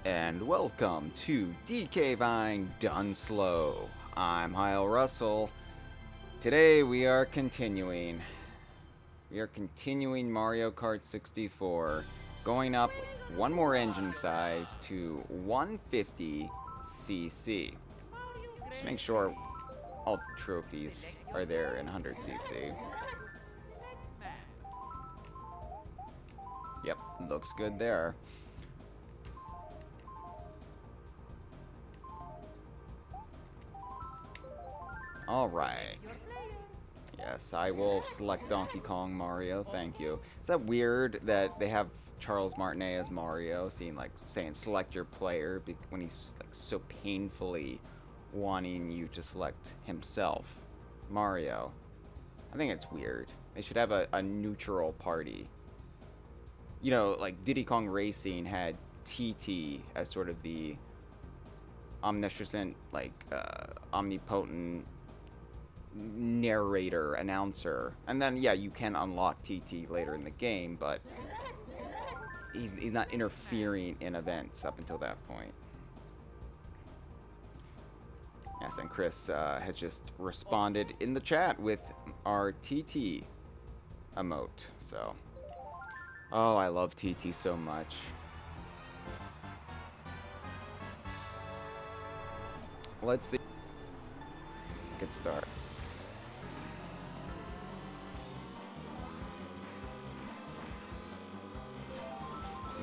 and welcome to DK Vine Done Slow. I'm Hyle Russell. Today we are continuing Mario Kart 64, going up one more engine size to 150cc. Just make sure all trophies are there in 100cc. Yep, looks good there. Alright. Yes, I will select Donkey Kong Mario, thank you. Is that weird that they have Charles Martinet as Mario, saying select your player when he's like so painfully wanting you to select himself, Mario? I think it's weird. They should have a neutral party. You know, like Diddy Kong Racing had TT as sort of the omniscient, omnipotent narrator, announcer. And then, yeah, you can unlock TT later in the game, but he's not interfering in events up until that point. Yes, and Chris has just responded in the chat with our TT emote, so... Oh, I love TT so much. Let's see. Good start.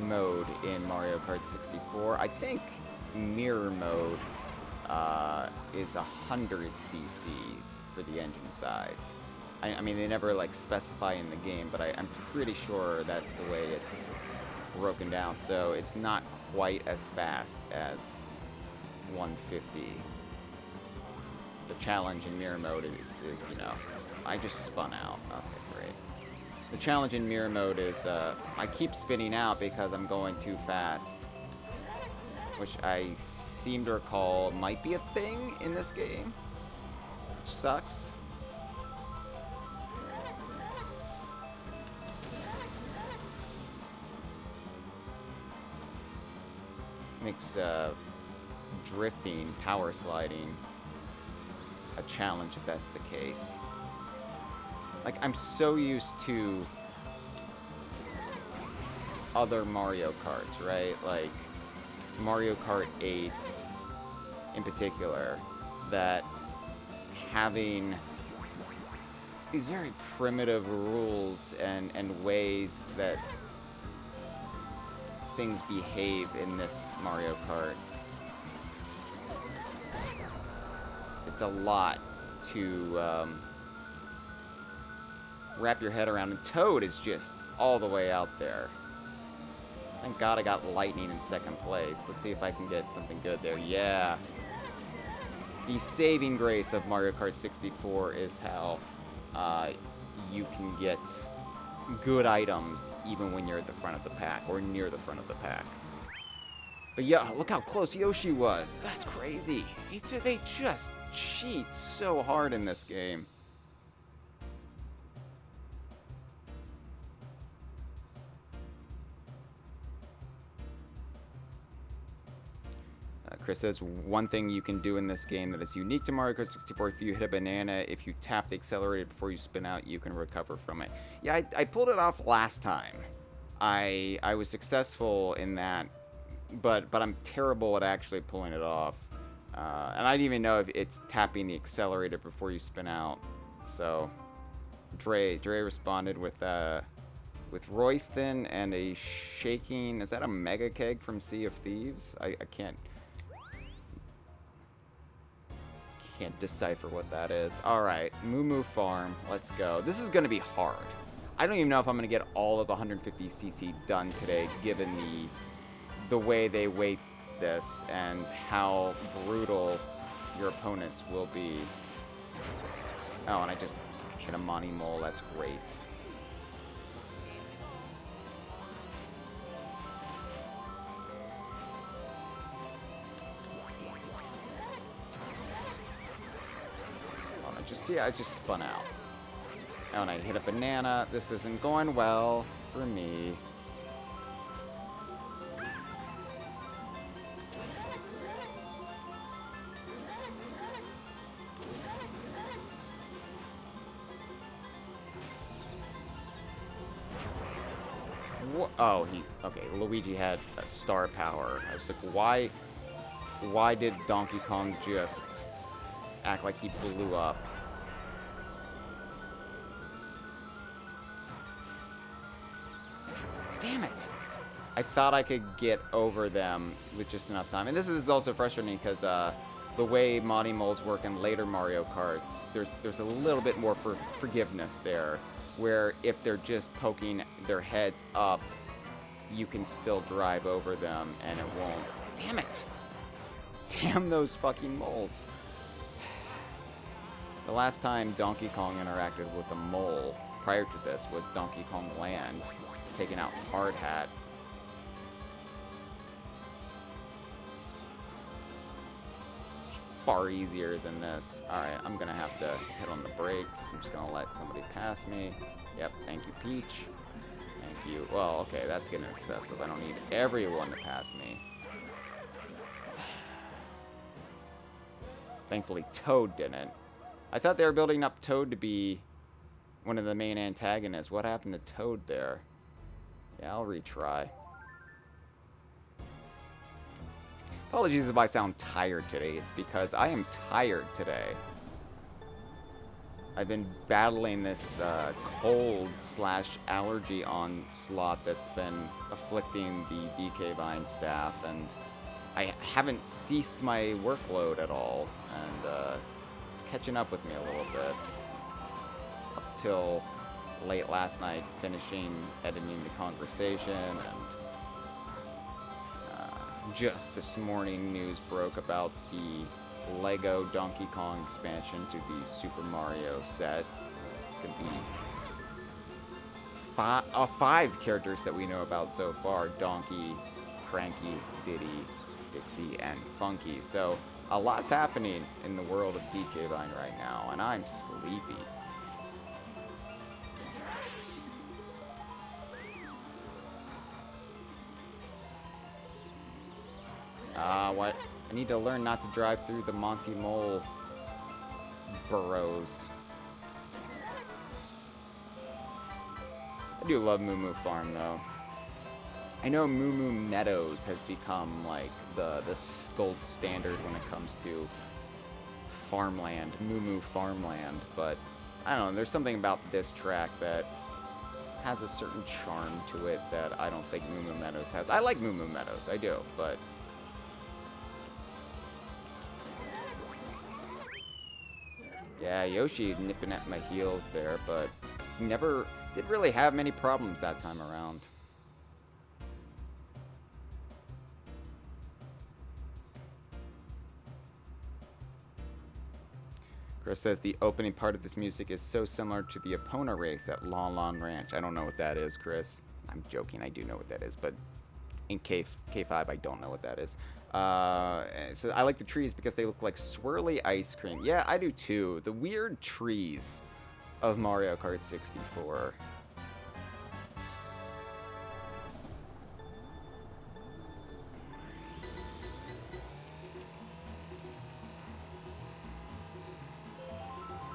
Mode in Mario Kart 64. I think mirror mode is 100cc for the engine size. I mean, they never specify in the game, but I'm pretty sure that's the way it's broken down. So it's not quite as fast as 150. The challenge in mirror mode is I just spun out. Okay, great. The challenge in mirror mode is I keep spinning out because I'm going too fast, which I seem to recall might be a thing in this game, which sucks. Makes drifting, power sliding a challenge if that's the case. I'm so used to other Mario Karts, right? Like Mario Kart 8 in particular, that having these very primitive rules and ways that things behave in this Mario Kart. It's a lot to wrap your head around, and Toad is just all the way out there. Thank God I got Lightning in second place. Let's see if I can get something good there. Yeah. The saving grace of Mario Kart 64 is how you can get good items even when you're at the front of the pack or near the front of the pack. But yeah, look how close Yoshi was. That's crazy. They just cheat so hard in this game. Chris says, one thing you can do in this game that is unique to Mario Kart 64, if you hit a banana, if you tap the accelerator before you spin out, you can recover from it. Yeah, I pulled it off last time. I was successful in that, but I'm terrible at actually pulling it off. And I didn't even know if it's tapping the accelerator before you spin out. So, Dre responded with Royston and a shaking... Is that a Mega Keg from Sea of Thieves? I can't decipher what that is. Alright, Moo Moo Farm. Let's go. This is going to be hard. I don't even know if I'm going to get all of the 150cc done today, given the way they weight this and how brutal your opponents will be. Oh, and I just hit a Monty Mole. That's great. I just spun out. Oh, and I hit a banana. This isn't going well for me. Oh, okay, Luigi had a star power. I was like, why did Donkey Kong just act like he blew up? Damn it! I thought I could get over them with just enough time. And this is also frustrating because the way Monty Moles work in later Mario Karts, there's a little bit more forgiveness there, where if they're just poking their heads up, you can still drive over them and it won't. Damn it! Damn those fucking moles. The last time Donkey Kong interacted with a mole prior to this was Donkey Kong Land, taking out Hard Hat. Far easier than this. Alright, I'm gonna have to hit on the brakes. I'm just gonna let somebody pass me. Yep, thank you, Peach. Thank you. Well, okay, that's getting excessive. I don't need everyone to pass me. Thankfully, Toad didn't. I thought they were building up Toad to be one of the main antagonists. What happened to Toad there? Yeah, I'll retry. Apologies if I sound tired today. It's because I am tired today. I've been battling this cold/allergy onslaught that's been afflicting the DK Vine staff, and I haven't ceased my workload at all, and it's catching up with me a little bit. It's up till late last night, finishing editing the conversation, and just this morning news broke about the Lego Donkey Kong expansion to the Super Mario set. It's going to be five characters that we know about so far: Donkey, Cranky, Diddy, Dixie, and Funky. So a lot's happening in the world of DK Vine right now, and I'm sleepy. What? I need to learn not to drive through the Monty Mole burrows. I do love Moo Moo Farm, though. I know Moo Moo Meadows has become, like, the gold standard when it comes to farmland, Moo Moo Farmland, but I don't know, there's something about this track that has a certain charm to it that I don't think Moo Moo Meadows has. I like Moo Moo Meadows, I do, but yeah, Yoshi nipping at my heels there, but never did really have many problems that time around. Chris says the opening part of this music is so similar to the Epona race at Lon Lon Ranch. I don't know what that is, Chris. I'm joking, I do know what that is, but in K5, I don't know what that is. So I like the trees because they look like swirly ice cream. Yeah, I do too. The weird trees of Mario Kart 64.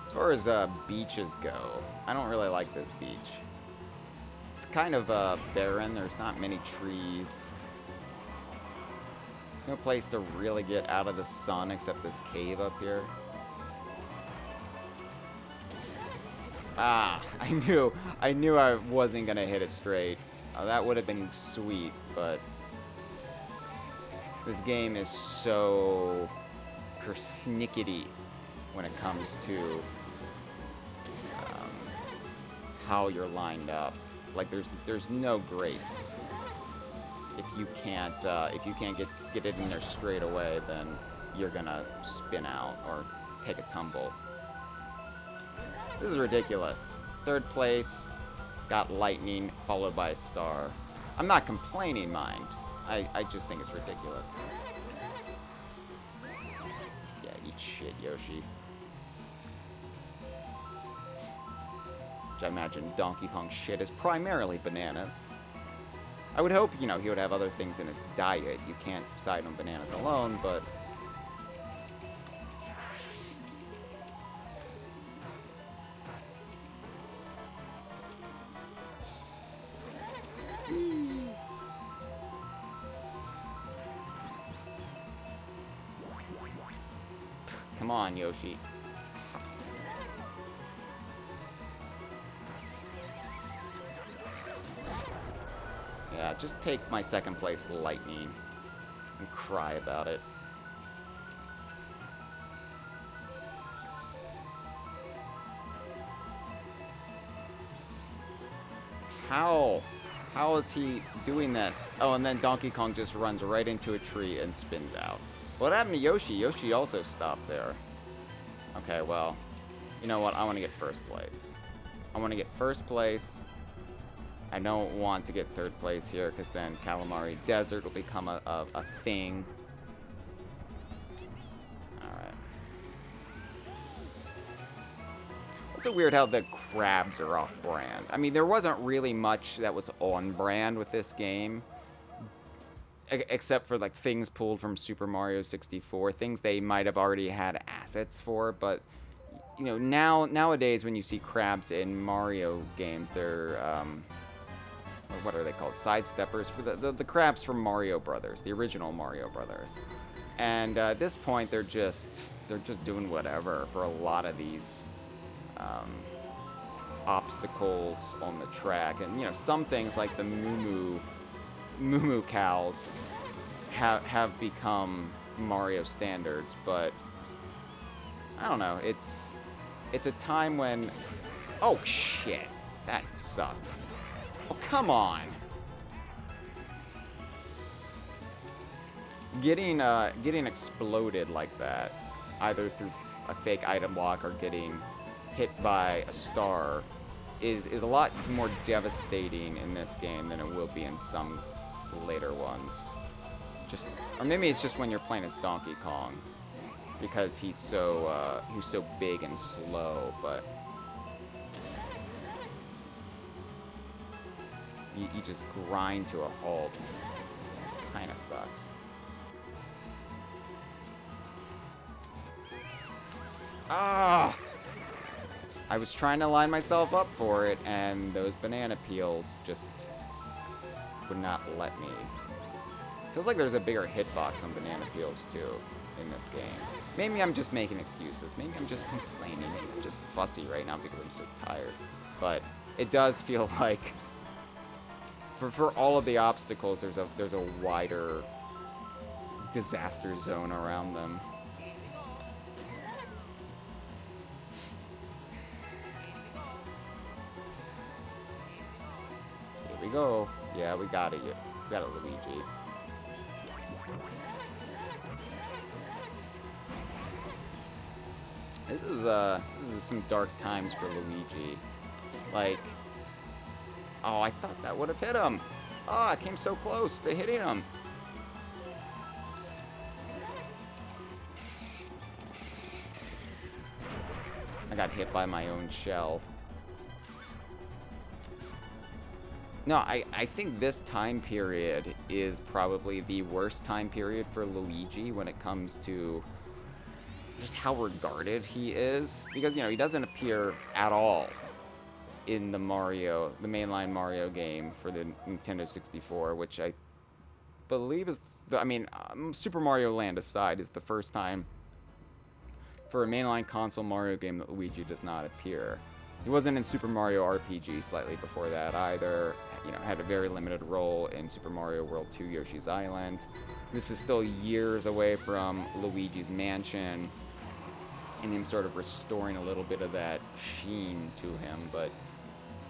As far as beaches go, I don't really like this beach. It's kind of barren. There's not many trees. No place to really get out of the sun except this cave up here. Ah, I knew I wasn't gonna hit it straight. That would have been sweet, but this game is so persnickety when it comes to how you're lined up. Like there's no grace. If you can't get it in there straight away, then you're gonna spin out or take a tumble. This is ridiculous. Third place, got lightning followed by a star. I'm not complaining, mind. I just think it's ridiculous. Yeah, eat shit, Yoshi. Which I imagine Donkey Kong shit is primarily bananas. I would hope, he would have other things in his diet. You can't subside on bananas alone, but Come on, Yoshi. Yeah, just take my second place lightning and cry about it. How? How is he doing this? Oh, and then Donkey Kong just runs right into a tree and spins out. What happened to Yoshi? Yoshi also stopped there. Okay, well, you know what? I want to get first place. I want to get first place. I don't want to get third place here, because then Calamari Desert will become a thing. Alright. It's so weird how the crabs are off-brand. I mean, there wasn't really much that was on-brand with this game. Except for, like, things pulled from Super Mario 64. Things they might have already had assets for, but... You know, nowadays when you see crabs in Mario games, they're, what are they called? Sidesteppers for the crabs from Mario Brothers, the original Mario Brothers. And at this point, they're just doing whatever for a lot of these obstacles on the track. And you know, some things like the Moo cows have become Mario standards, but I don't know. It's a time when, oh shit, that sucked. Oh, come on. Getting exploded like that, either through a fake item block or getting hit by a star, is a lot more devastating in this game than it will be in some later ones. Or maybe it's just when you're playing as Donkey Kong, because he's so big and slow, but you just grind to a halt. Kinda sucks. Ah! I was trying to line myself up for it, and those banana peels just would not let me. Feels like there's a bigger hitbox on banana peels, too, in this game. Maybe I'm just making excuses. Maybe I'm just complaining. Maybe I'm just fussy right now because I'm so tired. But it does feel like for all of the obstacles, there's a wider disaster zone around them. Here we go. Yeah, we got it. We got it, Luigi. This is some dark times for Luigi. Like, oh, I thought that would have hit him. Oh, I came so close to hitting him. I got hit by my own shell. No, I think this time period is probably the worst time period for Luigi when it comes to just how regarded he is. Because, you know, he doesn't appear at all in the mainline Mario game for the Nintendo 64, which I believe is, Super Mario Land aside, is the first time for a mainline console Mario game that Luigi does not appear. He wasn't in Super Mario RPG slightly before that either. You know, had a very limited role in Super Mario World 2 Yoshi's Island. This is still years away from Luigi's Mansion and him sort of restoring a little bit of that sheen to him. But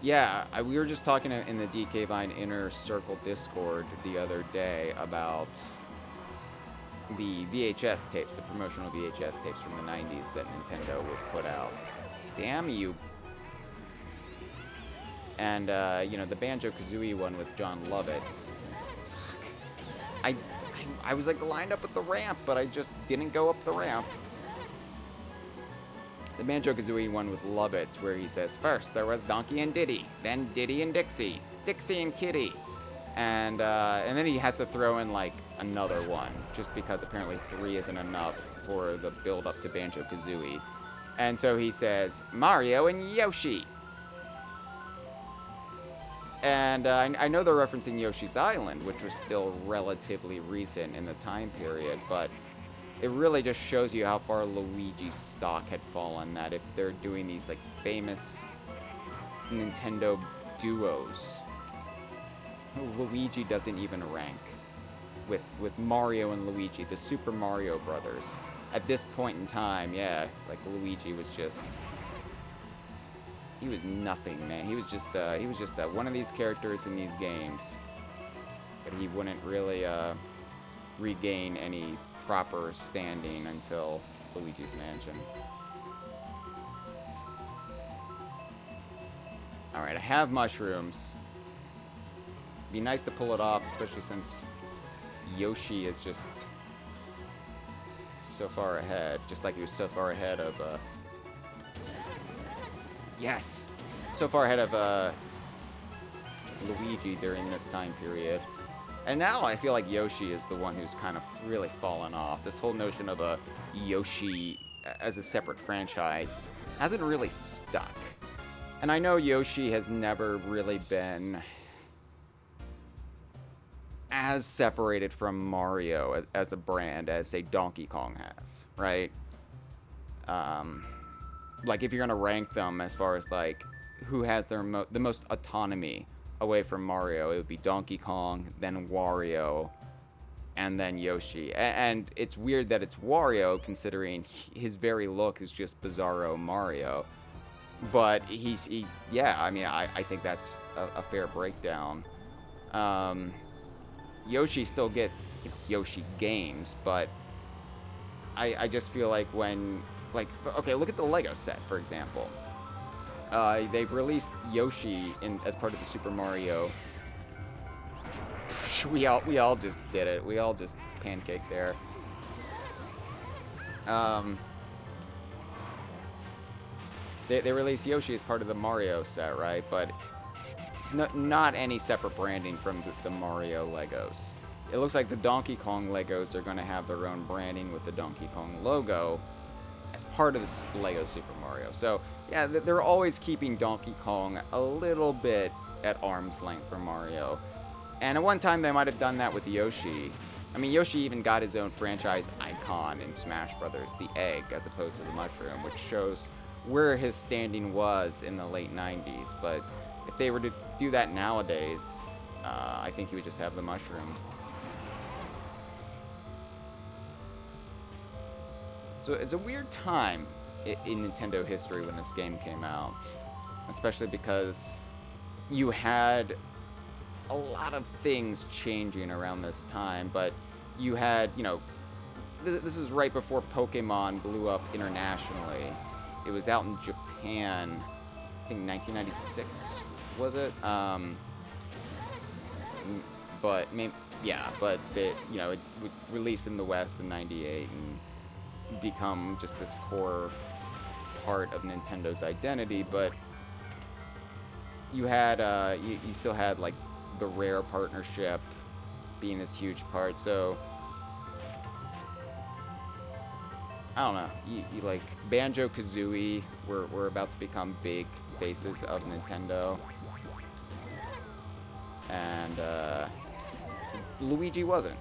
yeah, we were just talking in the DK Vine Inner Circle Discord the other day about the VHS tapes, the promotional VHS tapes from the 90s that Nintendo would put out. Damn you. And, you know, the Banjo-Kazooie one with John Lovitz. I was, like, lined up at the ramp, but I just didn't go up the ramp. The Banjo-Kazooie one with Lovitz, where he says, first there was Donkey and Diddy, then Diddy and Dixie, Dixie and Kitty. And then he has to throw in, like, another one, just because apparently 3 isn't enough for the build-up to Banjo-Kazooie. And so he says, Mario and Yoshi. And I know they're referencing Yoshi's Island, which was still relatively recent in the time period, but it really just shows you how far Luigi's stock had fallen, that if they're doing these, like, famous Nintendo duos, Luigi doesn't even rank with Mario and Luigi, the Super Mario Brothers. At this point in time, yeah, like, Luigi was just... He was nothing, man. He was just one of these characters in these games. But he wouldn't really regain any proper standing until Luigi's Mansion. Alright, I have mushrooms. Be nice to pull it off, especially since Yoshi is just so far ahead. Just like he was so far ahead of... Yes! So far ahead of Luigi during this time period. And now I feel like Yoshi is the one who's kind of really fallen off. This whole notion of a Yoshi as a separate franchise hasn't really stuck. And I know Yoshi has never really been as separated from Mario as a brand as, say, Donkey Kong has, right? Like, if you're gonna rank them as far as, like, who has the most autonomy away from Mario, it would be Donkey Kong, then Wario, and then Yoshi. And it's weird that it's Wario, considering his very look is just Bizarro Mario. But yeah, I mean, I think that's a fair breakdown. Yoshi still gets, you know, Yoshi games, but I just feel like when, like, okay, look at the Lego set, for example. They've released Yoshi as part of the Super Mario. We all just did it. We all just pancaked there. They released Yoshi as part of the Mario set, right? But not any separate branding from the Mario Legos. It looks like the Donkey Kong Legos are going to have their own branding with the Donkey Kong logo as part of the Lego Super Mario. So, yeah, they're always keeping Donkey Kong a little bit at arm's length from Mario. And at one time, they might have done that with Yoshi. I mean, Yoshi even got his own franchise icon in Smash Brothers, the egg, as opposed to the mushroom, which shows where his standing was in the late 90s. But if they were to do that nowadays, I think he would just have the mushroom. So it's a weird time in Nintendo history when this game came out, especially because you had a lot of things changing around this time, but you had, you know, this was right before Pokemon blew up internationally. It was out in Japan, I think 1996, was it? But maybe, yeah, but it released in the West in '98 and become just this core part of Nintendo's identity. But you had, you still had like the Rare partnership being this huge part. So I don't know. You like Banjo-Kazooie were about to become big faces of Nintendo, and Luigi wasn't.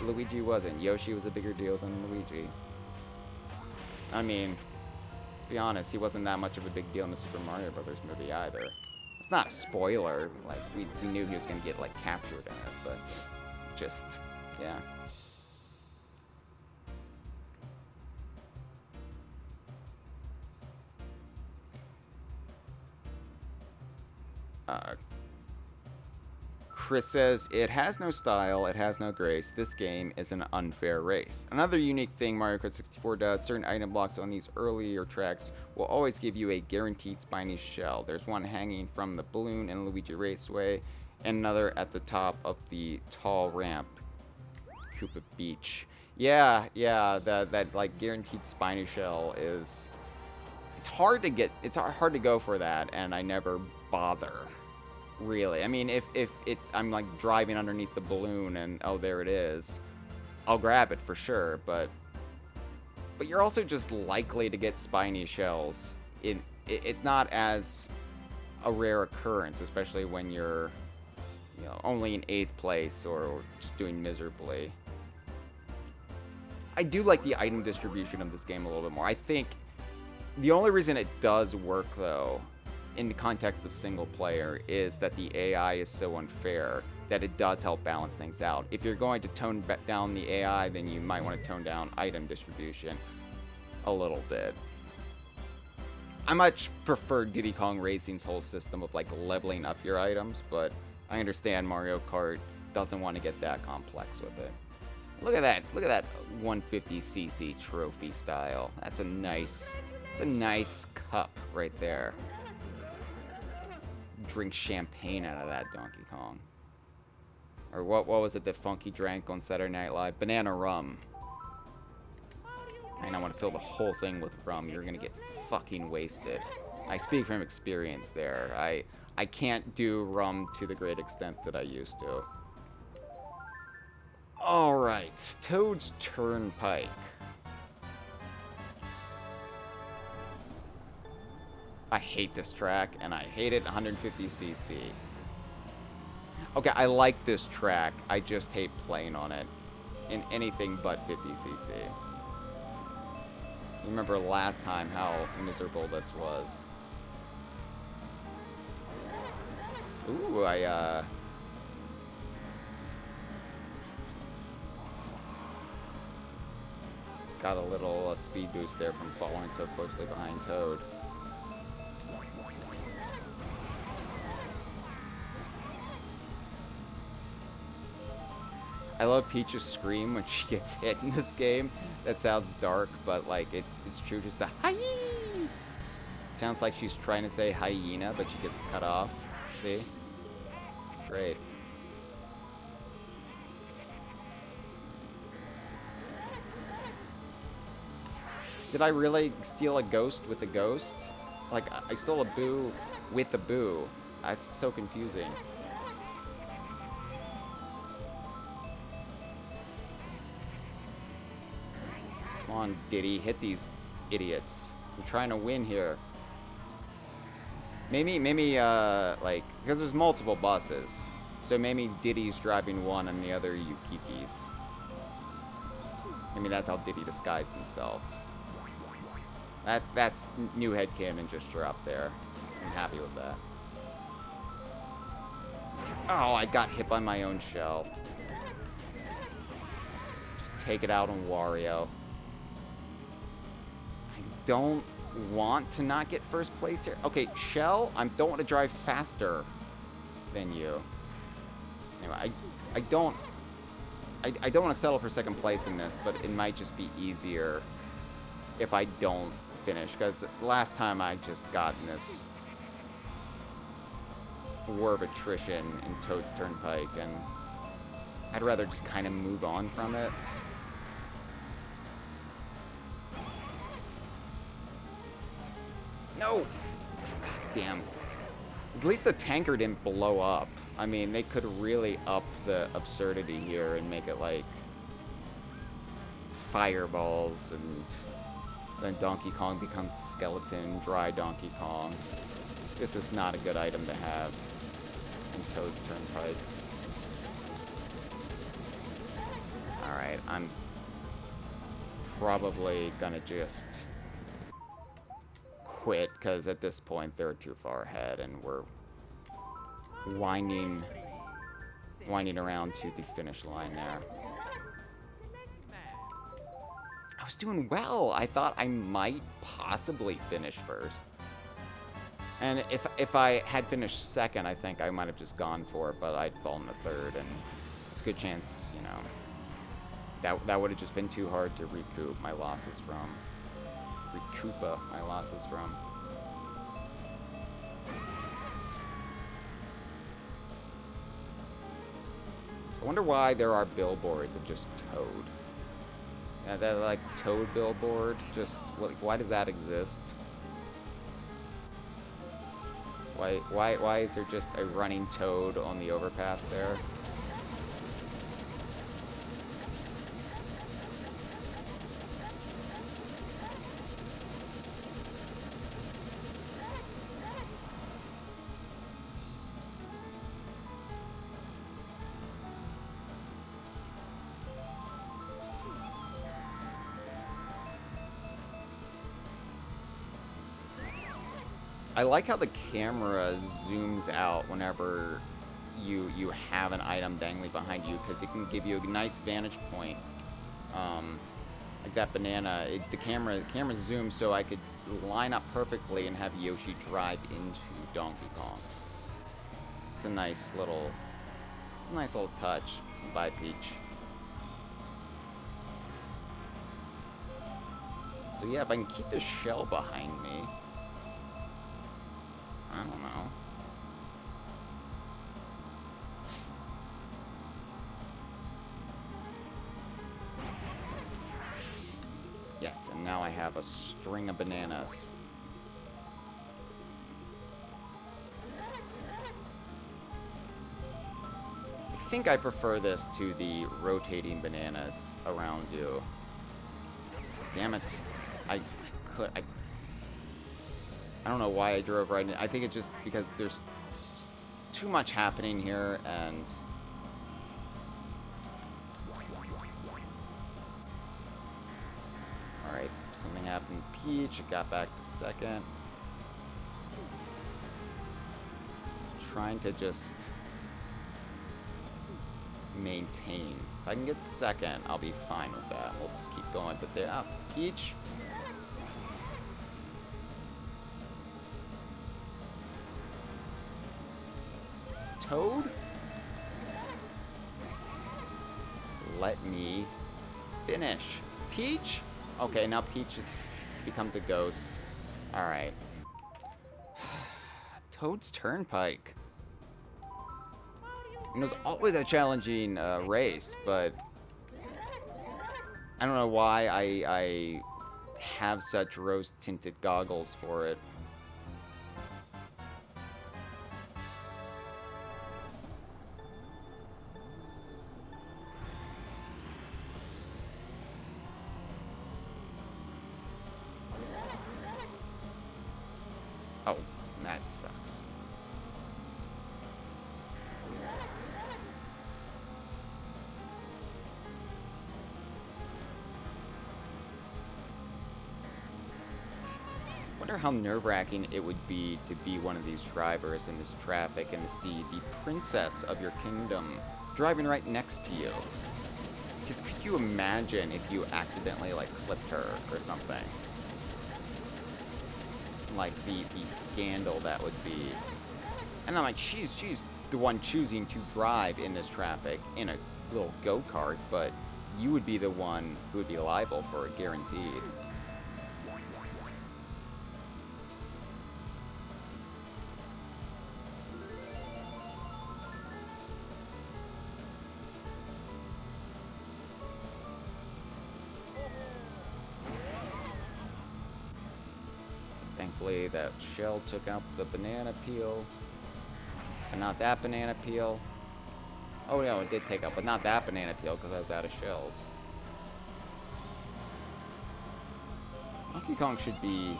Luigi wasn't. Yoshi was a bigger deal than Luigi. I mean, to be honest, he wasn't that much of a big deal in the Super Mario Brothers movie either. It's not a spoiler. Like, we knew he was going to get, like, captured in it, but just, yeah. Chris says, it has no style, it has no grace. This game is an unfair race. Another unique thing Mario Kart 64 does, certain item blocks on these earlier tracks will always give you a guaranteed spiny shell. There's one hanging from the balloon in Luigi Raceway, and another at the top of the tall ramp, Koopa Beach. Yeah, that like guaranteed spiny shell is, it's hard to get, it's hard to go for that, and I never bother. Really, I mean, if I'm like driving underneath the balloon and oh, there it is, I'll grab it for sure. But you're also just likely to get spiny shells. It's not as a rare occurrence, especially when you're, you know, only in 8th place or just doing miserably. I do like the item distribution of this game a little bit more. I think the only reason it does work, though, in the context of single player, is that the AI is so unfair that it does help balance things out. If you're going to tone down the AI, then you might want to tone down item distribution a little bit. I much prefer Diddy Kong Racing's whole system of like leveling up your items, but I understand Mario Kart doesn't want to get that complex with it. Look at that 150cc trophy style. It's a nice cup right there. Drink champagne out of that, Donkey Kong. Or what was it that Funky drank on Saturday Night Live? Banana rum. And I want to fill the whole thing with rum. You're gonna get fucking wasted. I speak from experience there. I can't do rum to the great extent that I used to. Alright, Toad's Turnpike. I hate this track, and I hate it 150cc. Okay, I like this track. I just hate playing on it in anything but 50cc. You remember last time how miserable this was. Ooh, got a little speed boost there from following so closely behind Toad. I love Peach's scream when she gets hit in this game. That sounds dark, but like it's true. Just the hi. Sounds like she's trying to say hyena, but she gets cut off. See? Great. Did I really steal a ghost with a ghost? Like, I stole a boo with a boo. It's so confusing. Come on, Diddy, hit these idiots. I'm trying to win here. Maybe, like, because there's multiple buses. So maybe Diddy's driving one and the other Yukikis. Maybe that's how Diddy disguised himself. That's new headcanon just dropped there. I'm happy with that. Oh, I got hit by my own shell. Just take it out on Wario. I don't want to not get first place here. Okay, Shell, I don't want to drive faster than you. Anyway, I don't want to settle for second place in this, but it might just be easier if I don't finish, because last time I just got in this war of attrition in Toad's Turnpike, and I'd rather just kind of move on from it. No! God damn. At least the tanker didn't blow up. I mean, they could really up the absurdity here and make it like fireballs, and then Donkey Kong becomes a skeleton, dry Donkey Kong. This is not a good item to have in Toad's Turnpike. Alright, I'm probably gonna just quit, because at this point they're too far ahead and we're winding around to the finish line there. I was doing well. I thought I might possibly finish first. And if I had finished second, I think I might have just gone for it, but I'd fallen to third, and it's a good chance, you know, that would have just been too hard to recoup my losses from. I wonder why there are billboards of just Toad. Yeah, that like Toad billboard, just why does that exist? Why is there just a running Toad on the overpass there? I like how the camera zooms out whenever you have an item dangling behind you, because it can give you a nice vantage point. Like that banana, the camera zooms so I could line up perfectly and have Yoshi drive into Donkey Kong. It's a nice little touch by Peach. So yeah, if I can keep the shell behind me, I don't know. Yes, and now I have a string of bananas. I think I prefer this to the rotating bananas around you. Damn it. I don't know why I drove right in. I think it's just because there's too much happening here, and alright, something happened to Peach. It got back to second. Trying to just maintain. If I can get second, I'll be fine with that. We'll just keep going. But there, Peach. Toad? Let me finish. Peach? Okay, now Peach becomes a ghost. Alright. Toad's Turnpike. It was always a challenging race, but I don't know why I have such rose-tinted goggles for it. Oh, that sucks. I wonder how nerve-wracking it would be to be one of these drivers in this traffic and to see the princess of your kingdom driving right next to you. Because could you imagine if you accidentally, like, clipped her or something? Like, the scandal that would be. And I'm like, she's the one choosing to drive in this traffic in a little go-kart, but you would be the one who would be liable for it, guaranteed. Thankfully, that shell took out the banana peel. But not that banana peel. Oh, no, it did take out, but not that banana peel because I was out of shells. Donkey Kong should be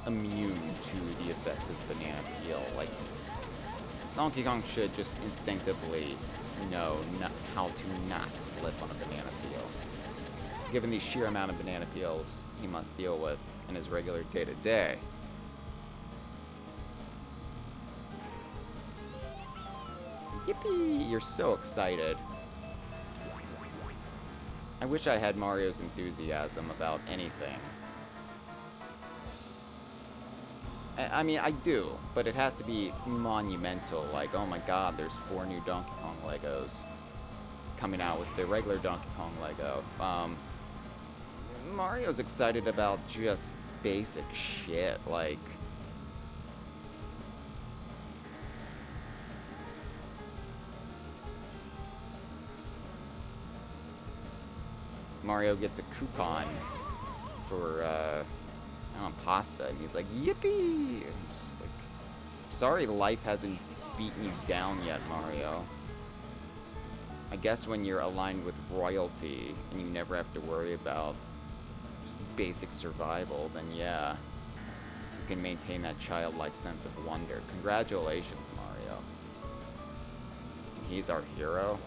immune to the effects of banana peel. Like, Donkey Kong should just instinctively know how to not slip on a banana peel. Given the sheer amount of banana peels he must deal with in his regular day-to-day. Yippee! You're so excited. I wish I had Mario's enthusiasm about anything. I mean, I do, but it has to be monumental. Like, oh my god, there's 4 new Donkey Kong Legos coming out with the regular Donkey Kong Lego. Mario's excited about just basic shit, like... Mario gets a coupon for, I don't know, pasta, and he's like, yippee! And just like, sorry life hasn't beaten you down yet, Mario. I guess when you're aligned with royalty, and you never have to worry about basic survival, then yeah, you can maintain that childlike sense of wonder. Congratulations, Mario. He's our hero.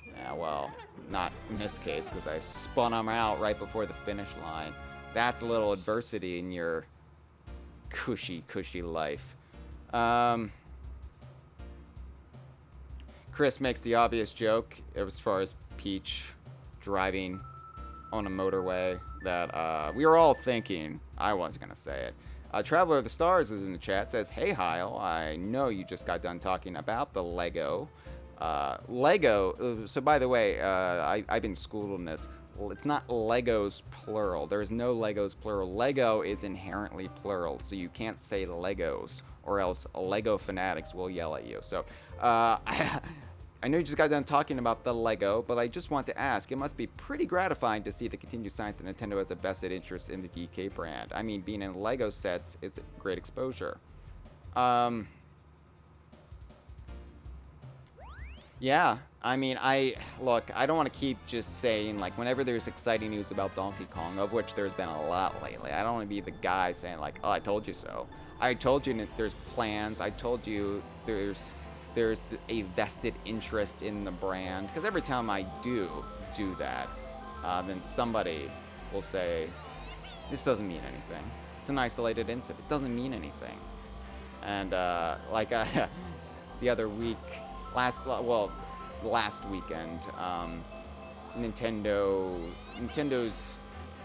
Yeah, well, not in this case, because I spun him out right before the finish line. That's a little adversity in your cushy life. Chris makes the obvious joke as far as Peach driving on a motorway that we were all thinking. I wasn't going to say it. Traveler of the Stars is in the chat, says, "Hey, Hyle, I know you just got done talking about the Lego. So by the way, I've been schooled on this. Well, it's not Legos plural. There's no Legos plural. Lego is inherently plural, so you can't say Legos, or else Lego fanatics will yell at you. So, I know you just got done talking about the Lego, but I just want to ask, it must be pretty gratifying to see the continued signs that Nintendo has a vested interest in the DK brand. I mean, being in Lego sets is great exposure." Yeah, I mean, I don't want to keep just saying, like, whenever there's exciting news about Donkey Kong, of which there's been a lot lately, I don't want to be the guy saying, like, "Oh, I told you so." I told you there's plans. I told you there's a vested interest in the brand. Because every time I do that, then somebody will say, "This doesn't mean anything. It's an isolated incident. It doesn't mean anything." And, the other week, last weekend, Nintendo's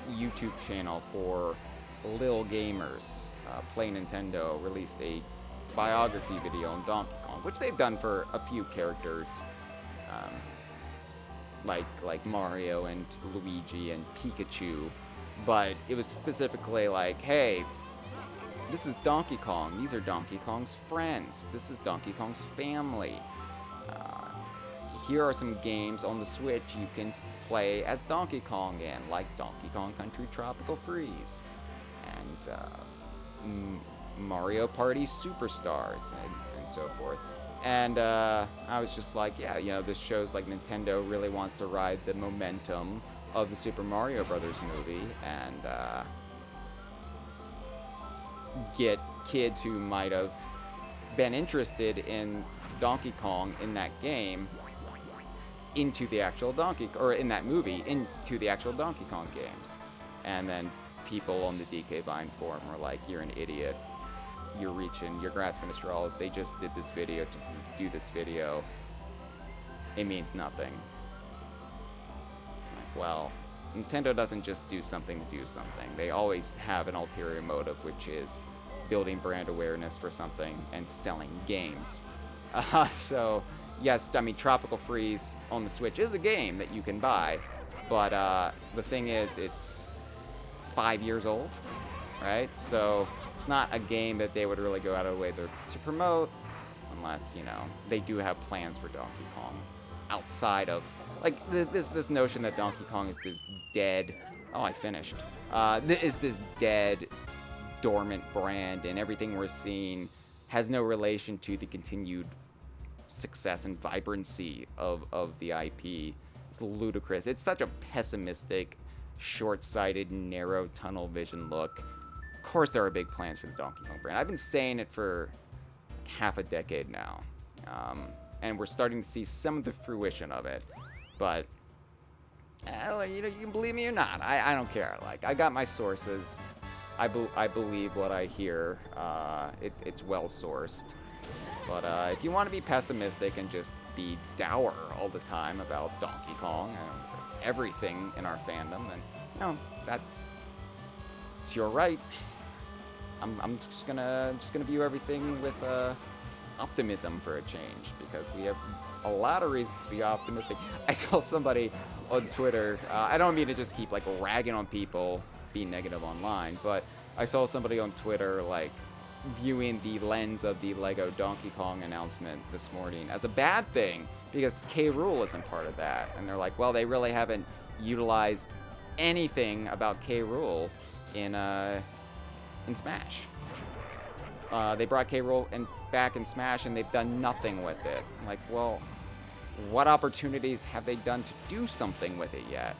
YouTube channel for Lil Gamers, Play Nintendo, released a biography video on Donkey Kong, which they've done for a few characters, like Mario and Luigi and Pikachu, but it was specifically like, hey, this is Donkey Kong. These are Donkey Kong's friends. This is Donkey Kong's family. Here are some games on the Switch you can play as Donkey Kong in, like Donkey Kong Country Tropical Freeze, and Mario Party Superstars, and so forth. And I was just like, yeah, this shows like Nintendo really wants to ride the momentum of the Super Mario Brothers movie and get kids who might have been interested in Donkey Kong in that game into the actual in that movie into the actual Donkey Kong games. And then people on the DK Vine forum were like, "You're an idiot. You're grasping at straws. They just did this video to do this video. It means nothing." Like, well, Nintendo doesn't just do something to do something. They always have an ulterior motive, which is building brand awareness for something and selling games. So, yes, I mean, Tropical Freeze on the Switch is a game that you can buy, but the thing is, it's 5 years old, right? So it's not a game that they would really go out of their way to promote, unless, they do have plans for Donkey Kong outside of, like, this notion that Donkey Kong is this dead, is this dead, dormant brand, and everything we're seeing has no relation to the continued success and vibrancy of the IP. It's ludicrous. It's such a pessimistic, short-sighted, narrow tunnel vision look. Of course there are big plans for the Donkey Kong brand. I've been saying it for half a decade now, and we're starting to see some of the fruition of it. But you can believe me or not, I don't care. Like, I got my sources. I believe what I hear. It's well sourced. But if you want to be pessimistic and just be dour all the time about Donkey Kong and everything in our fandom, then it's your right. I'm just gonna view everything with optimism for a change, because we have a lot of reasons to be optimistic. I saw somebody on Twitter. I don't mean to just keep like ragging on people being negative online, but I saw somebody on Twitter like viewing the lens of the Lego Donkey Kong announcement this morning as a bad thing because K. Rool isn't part of that, and they're like, well, they really haven't utilized anything about K. Rool in Smash. They brought K. Rool back in Smash, and they've done nothing with it. Like, well, what opportunities have they done to do something with it yet?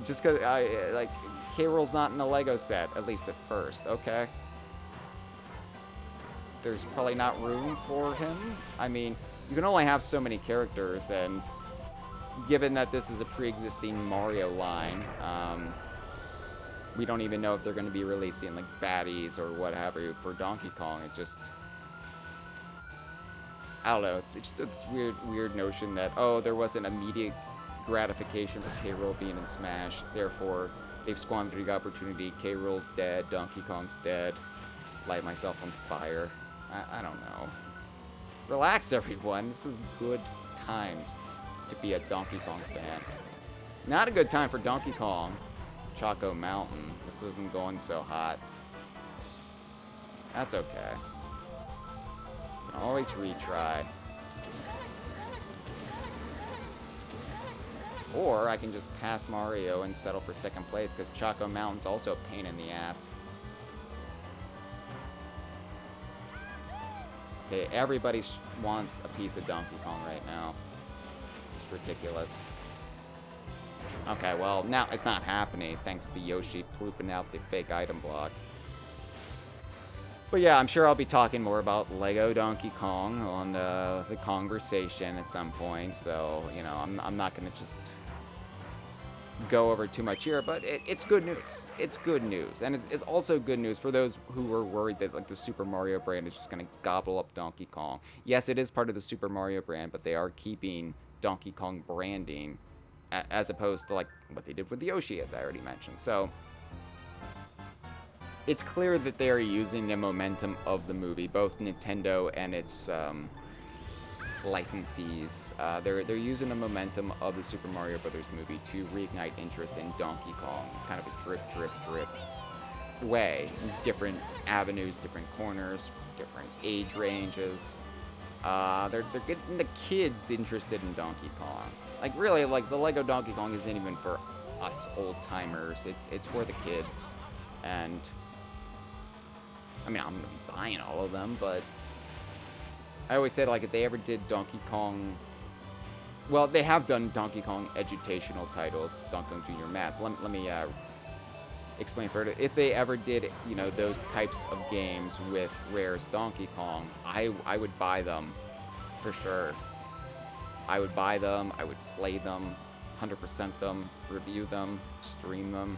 Just because K. Rool's not in a Lego set, at least at first. Okay. There's probably not room for him. I mean, you can only have so many characters, and given that this is a pre-existing Mario line, we don't even know if they're going to be releasing like baddies or what have you for Donkey Kong. It just, I don't know. It's just this weird notion that, oh, there wasn't immediate gratification for K. Rool being in Smash, therefore they've squandered the opportunity. K. Rool's dead, Donkey Kong's dead. Light myself on fire. I don't know. Relax, everyone. This is good times to be a Donkey Kong fan. Not a good time for Donkey Kong. Choco Mountain. This isn't going so hot. That's okay. You can always retry. Or I can just pass Mario and settle for second place, because Choco Mountain's also a pain in the ass. Okay, everybody wants a piece of Donkey Kong right now. This is ridiculous. Okay, well, now it's not happening thanks to Yoshi plooping out the fake item block. But yeah, I'm sure I'll be talking more about Lego Donkey Kong on the conversation at some point. So, you know, I'm not going to just go over too much here, but it's good news. It's good news. And it's also good news for those who were worried that like the Super Mario brand is just going to gobble up Donkey Kong. Yes, it is part of the Super Mario brand, but they are keeping Donkey Kong branding as opposed to like what they did with Yoshi, as I already mentioned. So it's clear that they are using the momentum of the movie, both Nintendo and its licensees. They're using the momentum of the Super Mario Brothers movie to reignite interest in Donkey Kong, kind of a drip way, different avenues, different corners, different age ranges. They're getting the kids interested in Donkey Kong. Like really, like the Lego Donkey Kong isn't even for us old timers. It's for the kids, and I mean I'm gonna be buying all of them, but I always said like if they ever did Donkey Kong, well they have done Donkey Kong educational titles, Donkey Kong Jr. Math. Let me explain further. If they ever did, you know, those types of games with Rare's Donkey Kong, I would buy them for sure. I would buy them, I would play them, 100% them, review them, stream them.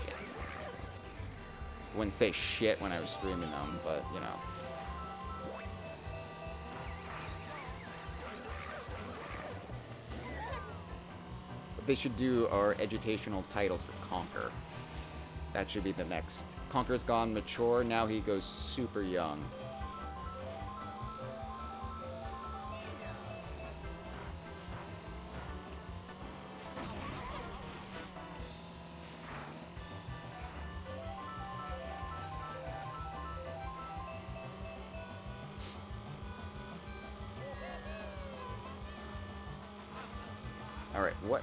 Shit. Wouldn't say shit when I was streaming them, but you know. What they should do are educational titles for Conker. That should be the next. Conker's gone mature, now he goes super young. Alright, what?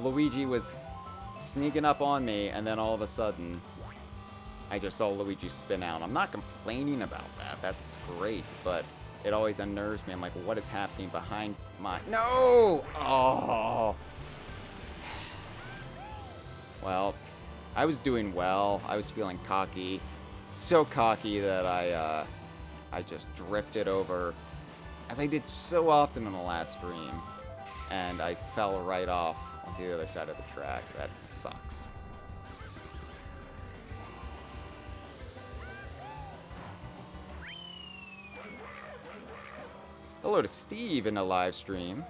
Luigi was sneaking up on me, and then all of a sudden, I just saw Luigi spin out. I'm not complaining about that. That's great, but it always unnerves me. I'm like, what is happening behind my... No! Oh! Well, I was doing well. I was feeling cocky. So cocky that I just drifted over, as I did so often in the last stream, and I fell right off on the other side of the track. That sucks. Hello to Steve in the live stream.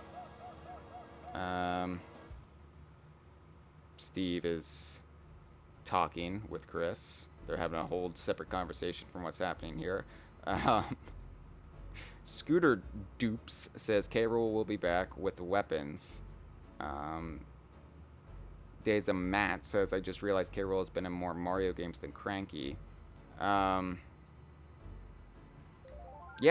Steve is talking with Chris. They're having a whole separate conversation from what's happening here. Scooter Dupes says K. Rool will be back with weapons. Days of Matt says, I just realized K. Rool has been in more Mario games than Cranky. Yeah,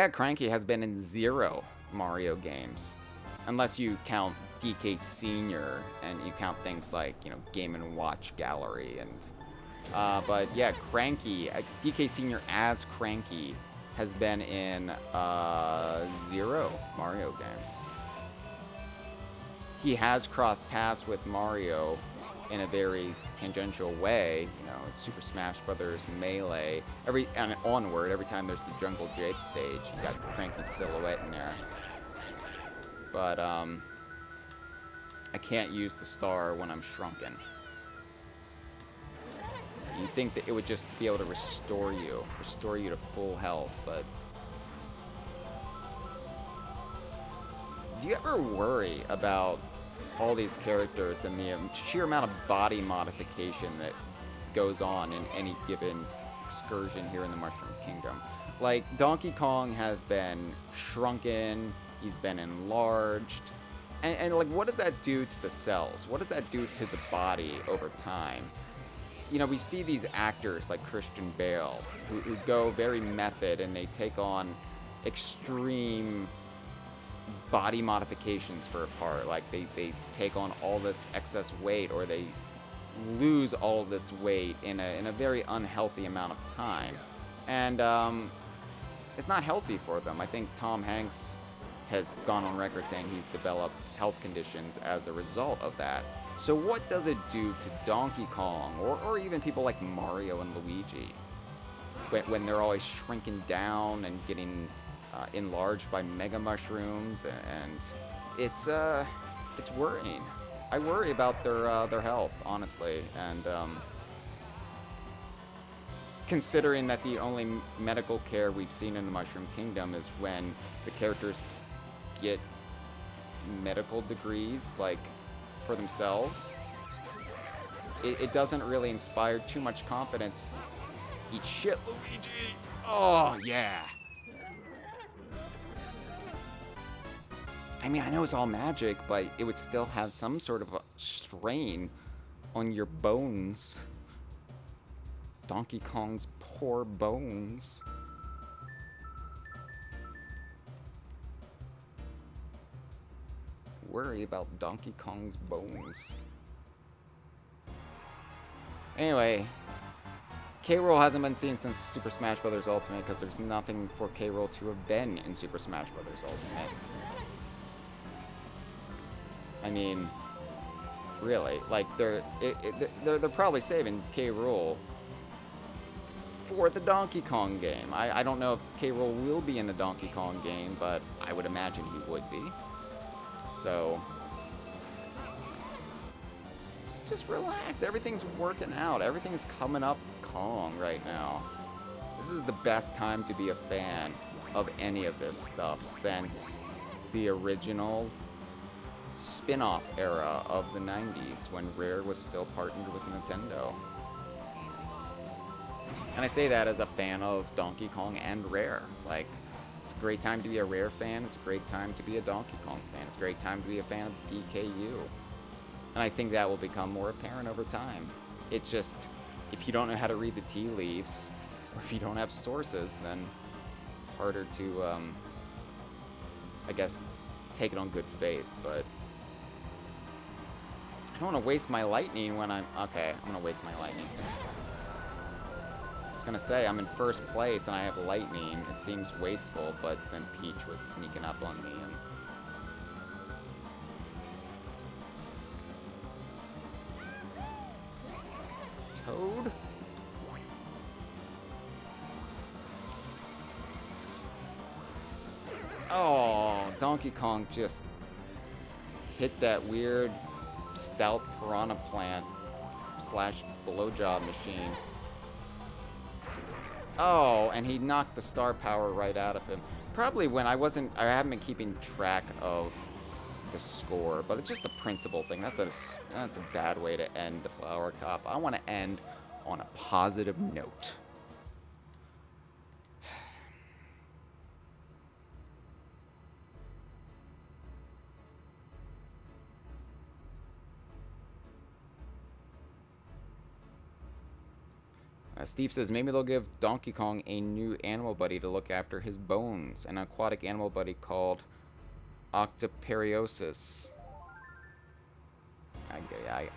Cranky has been in 0 Mario games. Unless you count DK Senior and you count things like, you know, Game & Watch Gallery. And but yeah, Cranky, DK Senior as Cranky has been in 0 Mario games. He has crossed paths with Mario in a very tangential way. You know, Super Smash Brothers Melee, and onward, every time there's the Jungle Jape stage, you got Cranky Silhouette in there. But, I can't use the star when I'm shrunken. You'd think that it would just be able to restore you to full health, but... Do you ever worry about all these characters and the sheer amount of body modification that goes on in any given excursion here in the Mushroom Kingdom? Like, Donkey Kong has been shrunken, he's been enlarged, and like, what does that do to the cells? What does that do to the body over time? You know, we see these actors like Christian Bale who go very method and they take on extreme body modifications for a part. Like, they take on all this excess weight, or they lose all this weight in a very unhealthy amount of time. And it's not healthy for them. I think Tom Hanks has gone on record saying he's developed health conditions as a result of that. So what does it do to Donkey Kong, or even people like Mario and Luigi, when they're always shrinking down and getting enlarged by mega mushrooms? And it's worrying. I worry about their health, honestly, and considering that the only medical care we've seen in the Mushroom Kingdom is when the characters get medical degrees, like, for themselves, it doesn't really inspire too much confidence. Eat shit, Luigi! Oh, yeah! I mean, I know it's all magic, but it would still have some sort of a strain on your bones. Donkey Kong's poor bones. Worry about Donkey Kong's bones. Anyway, K. Rool hasn't been seen since Super Smash Bros. Ultimate because there's nothing for K. Rool to have been in Super Smash Bros. Ultimate. I mean, really, like, they're probably saving K. Rool for the Donkey Kong game. I don't know if K. Rool will be in the Donkey Kong game, but I would imagine he would be. So, just relax. Everything's working out. Everything's coming up Kong right now. This is the best time to be a fan of any of this stuff since the original spin-off era of the 90s when Rare was still partnered with Nintendo. And I say that as a fan of Donkey Kong and Rare. Like, it's a great time to be a Rare fan. It's a great time to be a Donkey Kong fan. It's a great time to be a fan of DKU. And I think that will become more apparent over time. It just, if you don't know how to read the tea leaves, or if you don't have sources, then it's harder to, I guess, take it on good faith. But I don't want to waste my lightning when okay, I'm going to waste my lightning. I was going to say, I'm in first place and I have lightning. It seems wasteful, but then Peach was sneaking up on me and... Toad? Oh, Donkey Kong just hit that weird stout piranha plant / blowjob machine. Oh, and he knocked the star power right out of him. Probably when I haven't been keeping track of the score, but it's just a principle thing. That's a bad way to end the Flower Cup. I want to end on a positive note. Steve says, maybe they'll give Donkey Kong a new animal buddy to look after his bones. An aquatic animal buddy called Octoperiosis. I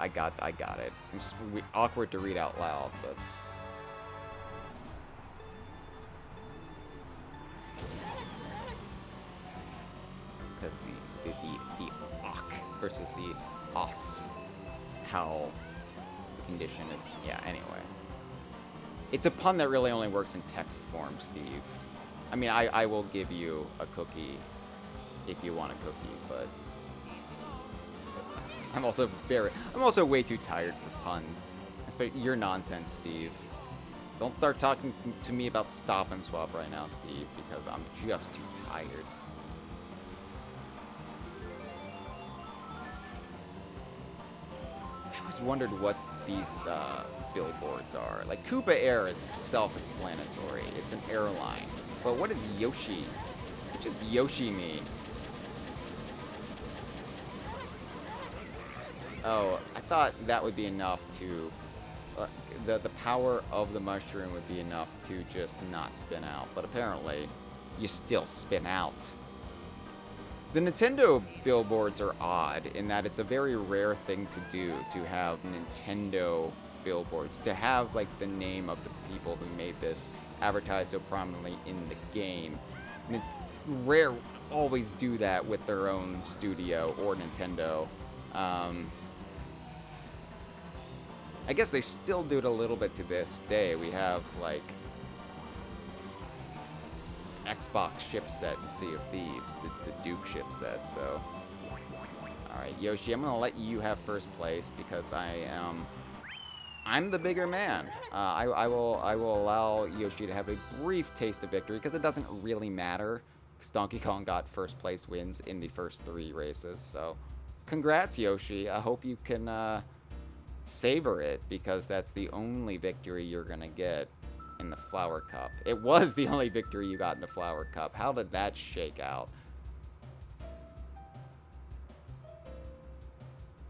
got it. It's just awkward to read out loud, but... Because the Ock versus the Os. How the condition is... Yeah, anyway. It's a pun that really only works in text form, Steve. I mean, I will give you a cookie if you want a cookie, but I'm also way too tired for puns. You're nonsense, Steve. Don't start talking to me about Stop and Swap right now, Steve, because I'm just too tired. I always wondered what these billboards are. Like, Koopa Air is self-explanatory. It's an airline. But what is Yoshi? What does Yoshi mean? Oh, I thought that would be enough to... the power of the mushroom would be enough to just not spin out. But apparently, you still spin out. The Nintendo billboards are odd in that it's a very rare thing to do, to have Nintendo billboards. To have, like, the name of the people who made this advertised so prominently in the game. Rare always do that with their own studio or Nintendo. I guess they still do it a little bit to this day. We have, like, Xbox chipset in Sea of Thieves, the Duke chipset, so... Alright, Yoshi, I'm gonna let you have first place because I'm the bigger man. I will allow Yoshi to have a brief taste of victory because it doesn't really matter because Donkey Kong got first place wins in the first 3 races, so... Congrats, Yoshi. I hope you can, savor it, because that's the only victory you're gonna get in the Flower Cup. It was the only victory you got in the Flower Cup. How did that shake out? You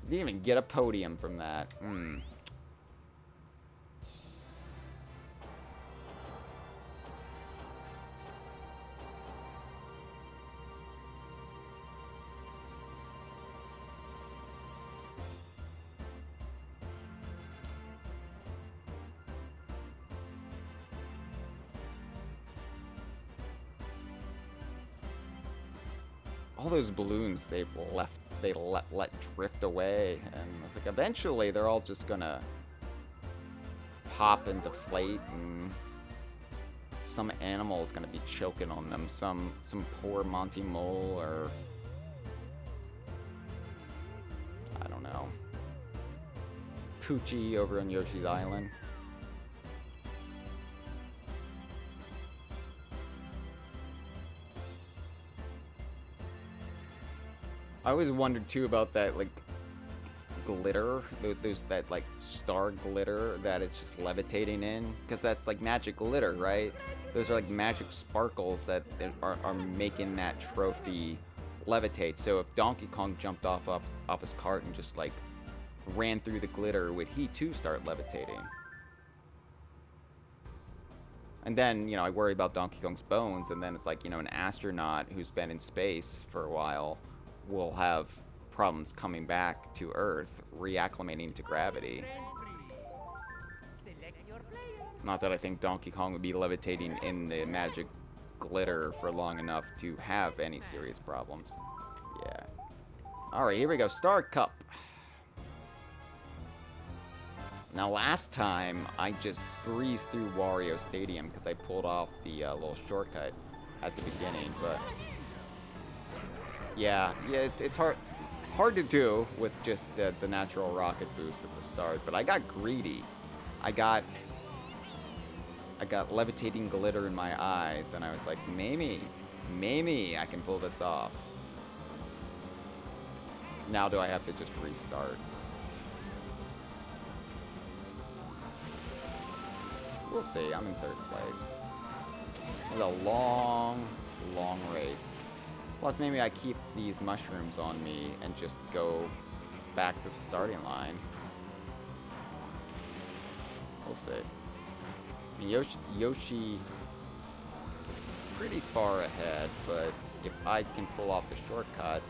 didn't even get a podium from that. All those balloons they've let drift away, and it's like eventually they're all just gonna pop and deflate, and some animal is gonna be choking on them. Some poor Monty Mole, or I don't know, Poochie over on Yoshi's Island. I always wondered too about that, like, glitter, that like star glitter that it's just levitating in, because that's like magic glitter, right? Those are like magic sparkles that are making that trophy levitate. So if Donkey Kong jumped off his cart and just like ran through the glitter, would he too start levitating? And then, you know, I worry about Donkey Kong's bones, and then it's like, you know, an astronaut who's been in space for a while will have problems coming back to Earth, reacclimating to gravity. Not that I think Donkey Kong would be levitating in the magic glitter for long enough to have any serious problems. Yeah. Alright, here we go. Star Cup. Now, last time, I just breezed through Wario Stadium because I pulled off the little shortcut at the beginning, but... Yeah, it's hard to do with just the natural rocket boost at the start, but I got greedy. I got levitating glitter in my eyes, and I was like, maybe I can pull this off. Now do I have to just restart? We'll see. I'm in 3rd place. This is a long race. Plus, maybe I keep these mushrooms on me and just go back to the starting line. We'll see. I mean, Yoshi is pretty far ahead, but if I can pull off the shortcut,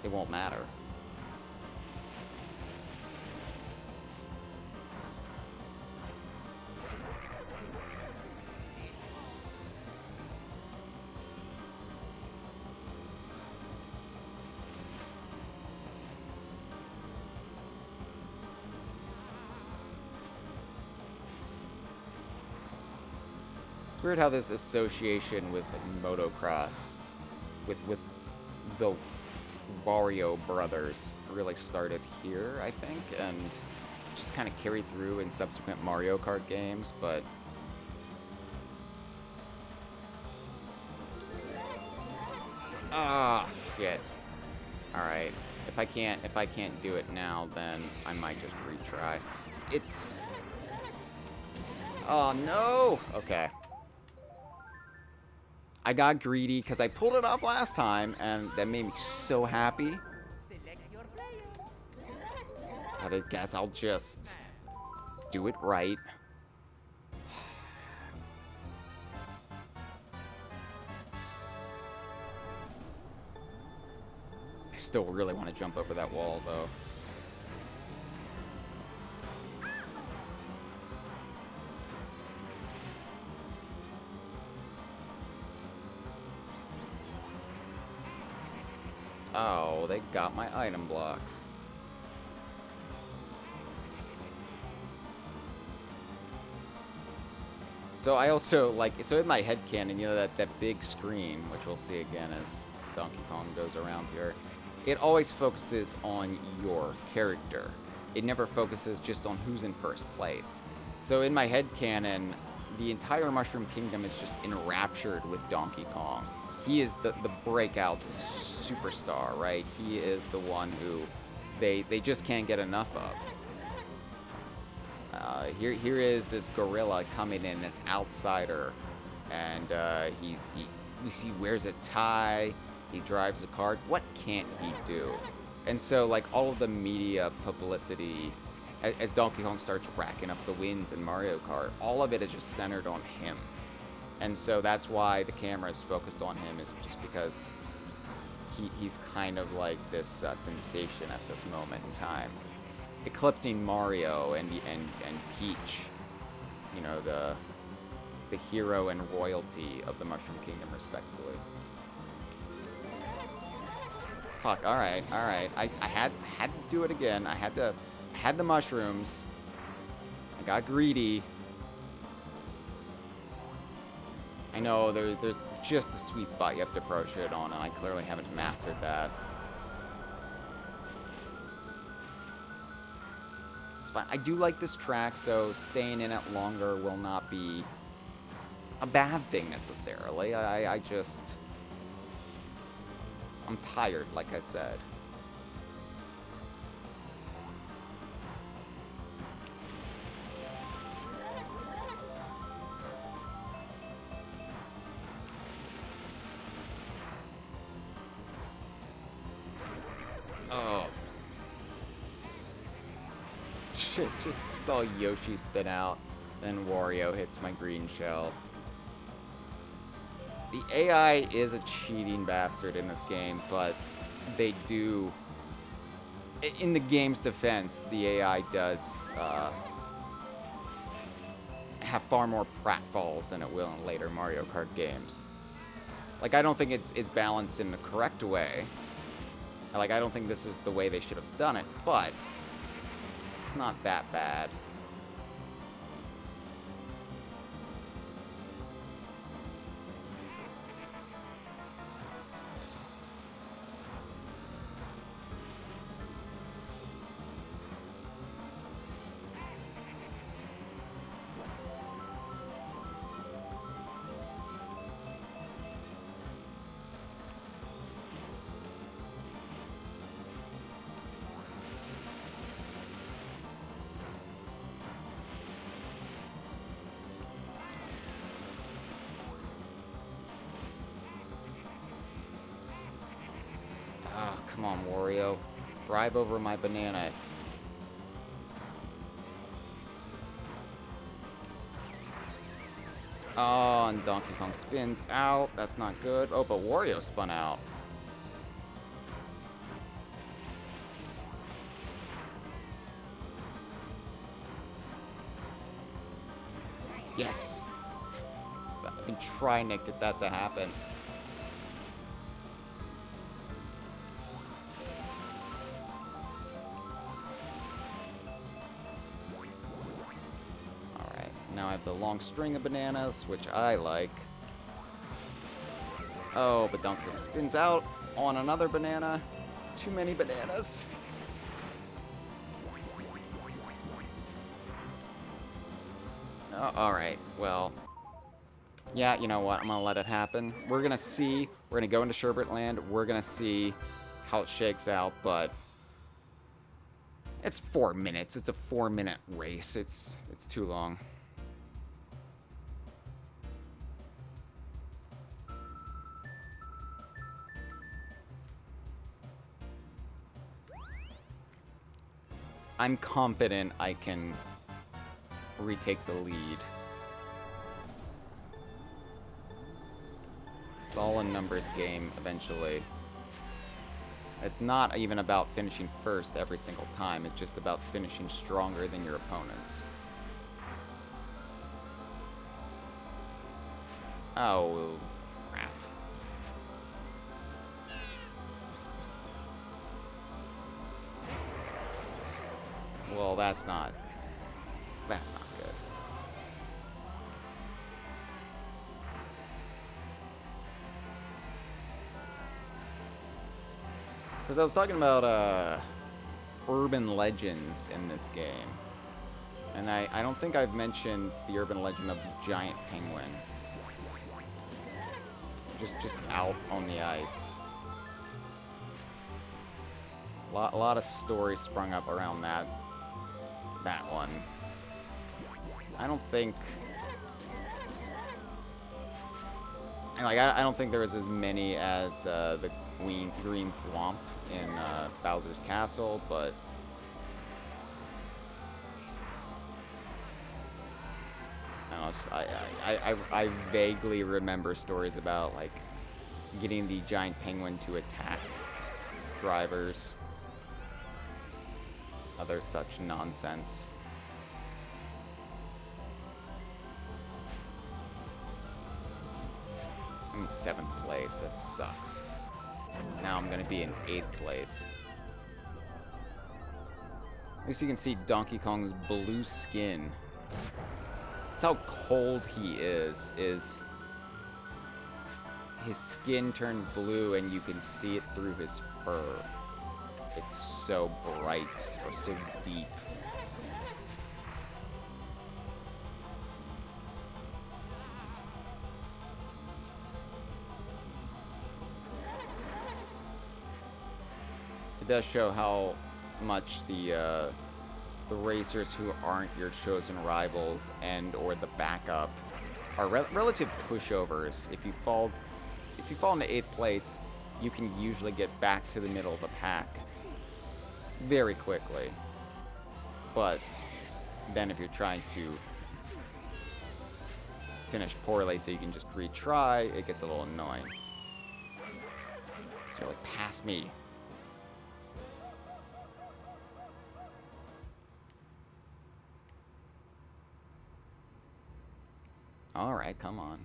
it won't matter. Weird how this association with like, motocross, with the Wario brothers really started here, I think, and just kind of carried through in subsequent Mario Kart games, but ah, shit. All right. If I can't do it now, then I might just retry. It's oh no. Okay. I got greedy because I pulled it off last time, and that made me so happy. But I guess I'll just do it right. I still really want to jump over that wall, though. Oh, they got my item blocks. So I also, like, so in my headcanon, you know, that big screen, which we'll see again as Donkey Kong goes around here, it always focuses on your character. It never focuses just on who's in first place. So in my headcanon, the entire Mushroom Kingdom is just enraptured with Donkey Kong. He is the breakout superstar, right? He is the one who they just can't get enough of. Here is this gorilla coming in, this outsider, and we see wears a tie, he drives a car. What can't he do? And so, like, all of the media publicity, as Donkey Kong starts racking up the wins in Mario Kart, all of it is just centered on him. And so that's why the camera is focused on him, is just because he's kind of like this sensation at this moment in time, eclipsing Mario and Peach, you know, the hero and royalty of the Mushroom Kingdom, respectively. Fuck. All right. I had to do it again. I had the mushrooms. I got greedy. I know there's just the sweet spot you have to approach it on, and I clearly haven't mastered that. It's fine. I do like this track, so staying in it longer will not be a bad thing necessarily. I'm tired, like I said. Oh. Shit, just saw Yoshi spin out, then Wario hits my green shell. The AI is a cheating bastard in this game, but they do... In the game's defense, the AI does have far more pratfalls than it will in later Mario Kart games. Like, I don't think it's balanced in the correct way. Like, I don't think this is the way they should have done it, but it's not that bad. Come on, Wario. Drive over my banana. Oh, and Donkey Kong spins out. That's not good. Oh, but Wario spun out. Yes. I've been trying to get that to happen. I have the long string of bananas, which I like. Oh, but Donkey Kong spins out on another banana. Too many bananas. Oh, alright, well. Yeah, you know what? I'm gonna let it happen. We're gonna see. We're gonna go into Sherbet Land. We're gonna see how it shakes out, but it's 4 minutes. It's a 4-minute race. It's too long. I'm confident I can retake the lead. It's all a numbers game eventually. It's not even about finishing first every single time. It's just about finishing stronger than your opponents. Oh, crap. Well, that's not good. Because I was talking about urban legends in this game. And I don't think I've mentioned the urban legend of the giant penguin. Just out on the ice. A lot of stories sprung up around that one. I don't think... I don't think there was as many as the Green Thwomp in Bowser's Castle, but... I vaguely remember stories about, like, getting the giant penguin to attack drivers. Other such nonsense. I'm in 7th place. That sucks. Now I'm gonna be in 8th place. At least you can see Donkey Kong's blue skin. That's how cold he is his skin turns blue and you can see it through his fur. It's so bright or so deep. It does show how much the racers who aren't your chosen rivals and or the backup are relative pushovers. If you fall into 8th place, you can usually get back to the middle of the pack very quickly. But then if you're trying to finish poorly so you can just retry, it gets a little annoying. So you're like, pass me. Alright, come on.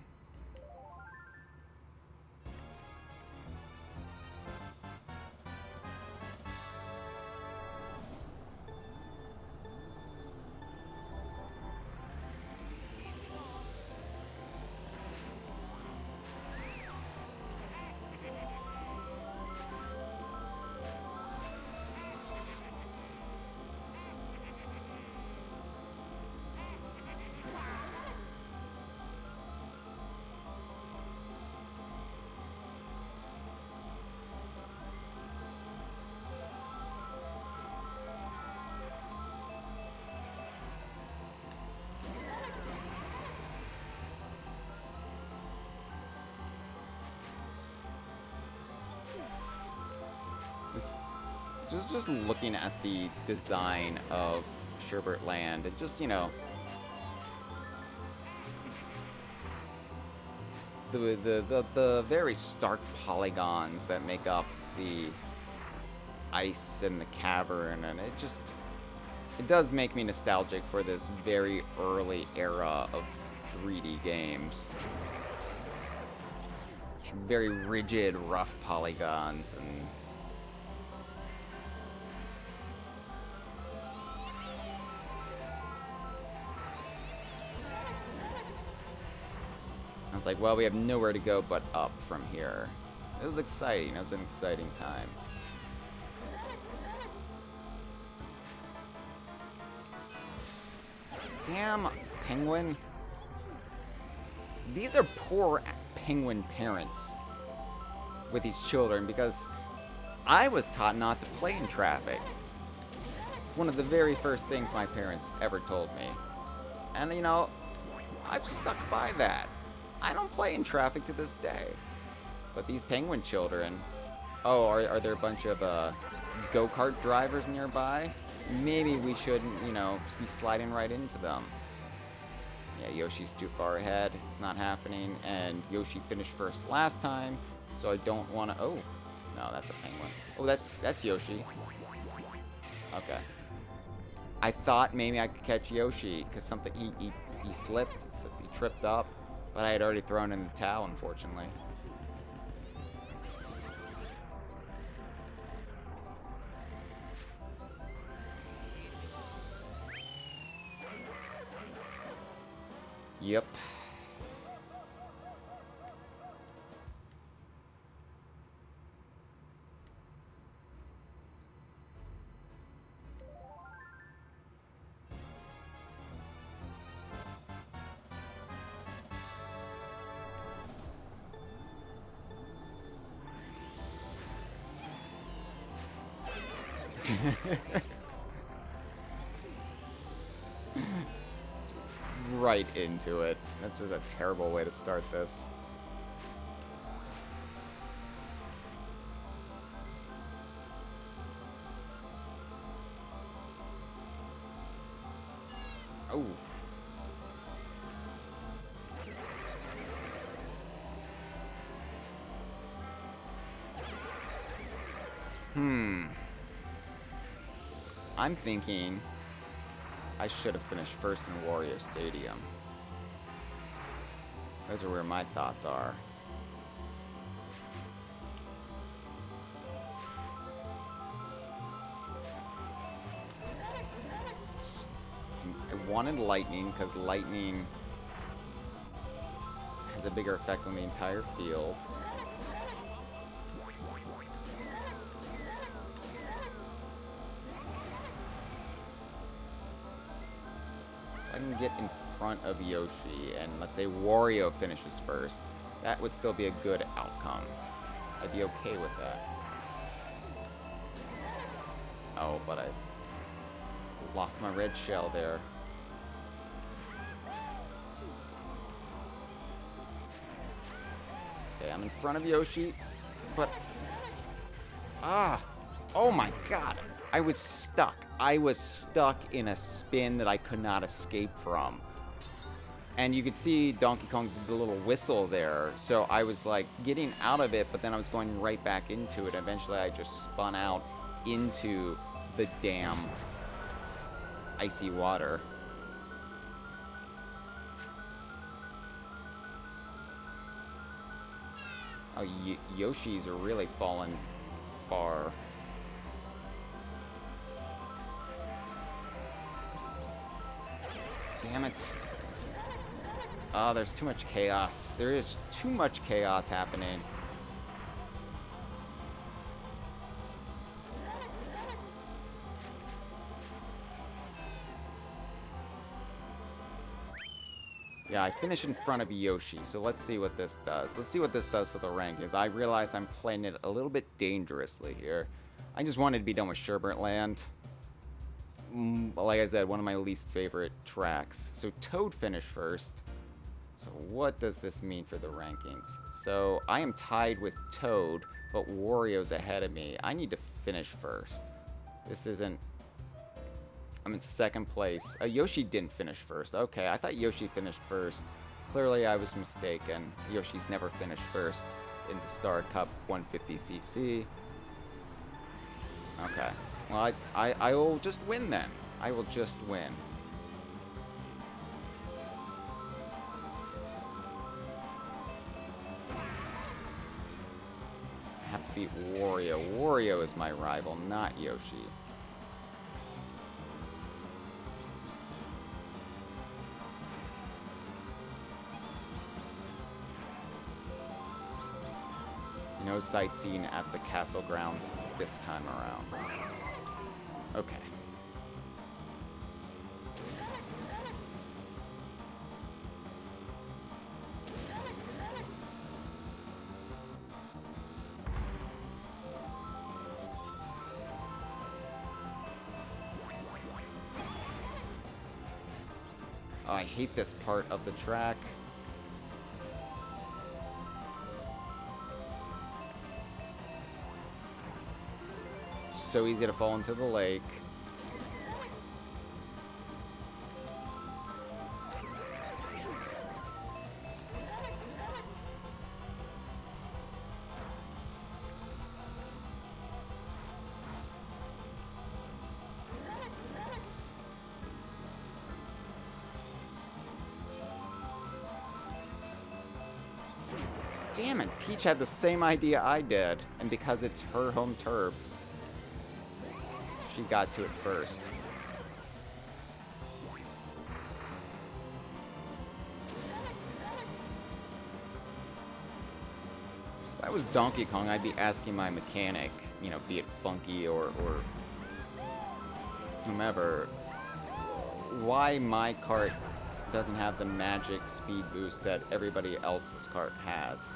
Just looking at the design of Sherbet Land, and just, you know, the very stark polygons that make up the ice and the cavern, and it does make me nostalgic for this very early era of 3D games. Very rigid, rough polygons, and I was like, well, we have nowhere to go but up from here. It was exciting. It was an exciting time. Damn penguin. These are poor penguin parents with these children, because I was taught not to play in traffic. One of the very first things my parents ever told me. And, you know, I've stuck by that. I don't play in traffic to this day. But these penguin children... Oh, are there a bunch of go-kart drivers nearby? Maybe we shouldn't, you know, be sliding right into them. Yeah, Yoshi's too far ahead. It's not happening. And Yoshi finished first last time, so I don't want to... Oh, no, that's a penguin. Oh, that's Yoshi. Okay. I thought maybe I could catch Yoshi, because something... He slipped. He tripped up. But I had already thrown in the towel, unfortunately. Yep. Right into it. That's just a terrible way to start this. Oh. I'm thinking I should have finished first in Wario Stadium. Those are where my thoughts are. I wanted lightning because lightning has a bigger effect on the entire field. I can get in front of Yoshi and let's say Wario finishes first, that would still be a good outcome. I'd be okay with that. Oh, but I lost my red shell there. Okay, I'm in front of Yoshi, but... Oh my god! I was stuck. I was stuck in a spin that I could not escape from. And you could see Donkey Kong did the little whistle there. So I was like getting out of it, but then I was going right back into it. Eventually I just spun out into the damn icy water. Oh, Yoshi's are really falling far. Damn it. Oh, there's too much chaos. There is too much chaos happening. Yeah, I finished in front of Yoshi, so let's see what this does. Let's see what this does to the rankings. I realize I'm playing it a little bit dangerously here. I just wanted to be done with Sherbert Land. Like I said, one of my least favorite tracks. So Toad finished first. So what does this mean for the rankings? So I am tied with Toad, but Wario's ahead of me. I need to finish first. This isn't... I'm in second place. Yoshi didn't finish first. Okay, I thought Yoshi finished first. Clearly I was mistaken. Yoshi's never finished first in the Star Cup 150cc. Okay. Well, I will just win then. I will just win. I have to beat Wario. Wario is my rival, not Yoshi. no sightseeing at the castle grounds this time around. Okay. Oh, I hate this part of the track. So easy to fall into the lake. Damn it, Peach had the same idea I did, and because it's her home turf, she got to it first. If I was Donkey Kong, I'd be asking my mechanic, you know, be it Funky or whomever, why my cart doesn't have the magic speed boost that everybody else's cart has.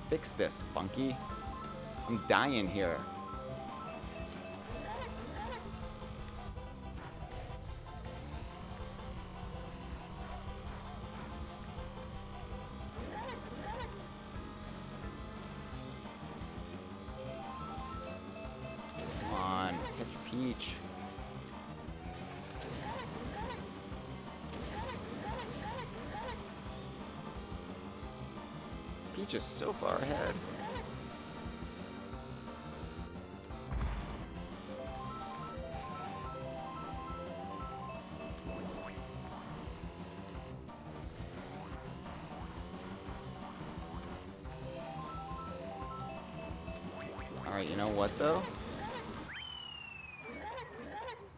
Fix this, Funky. I'm dying here. Come on, catch Peach. Peach is so far ahead. Alright, you know what though?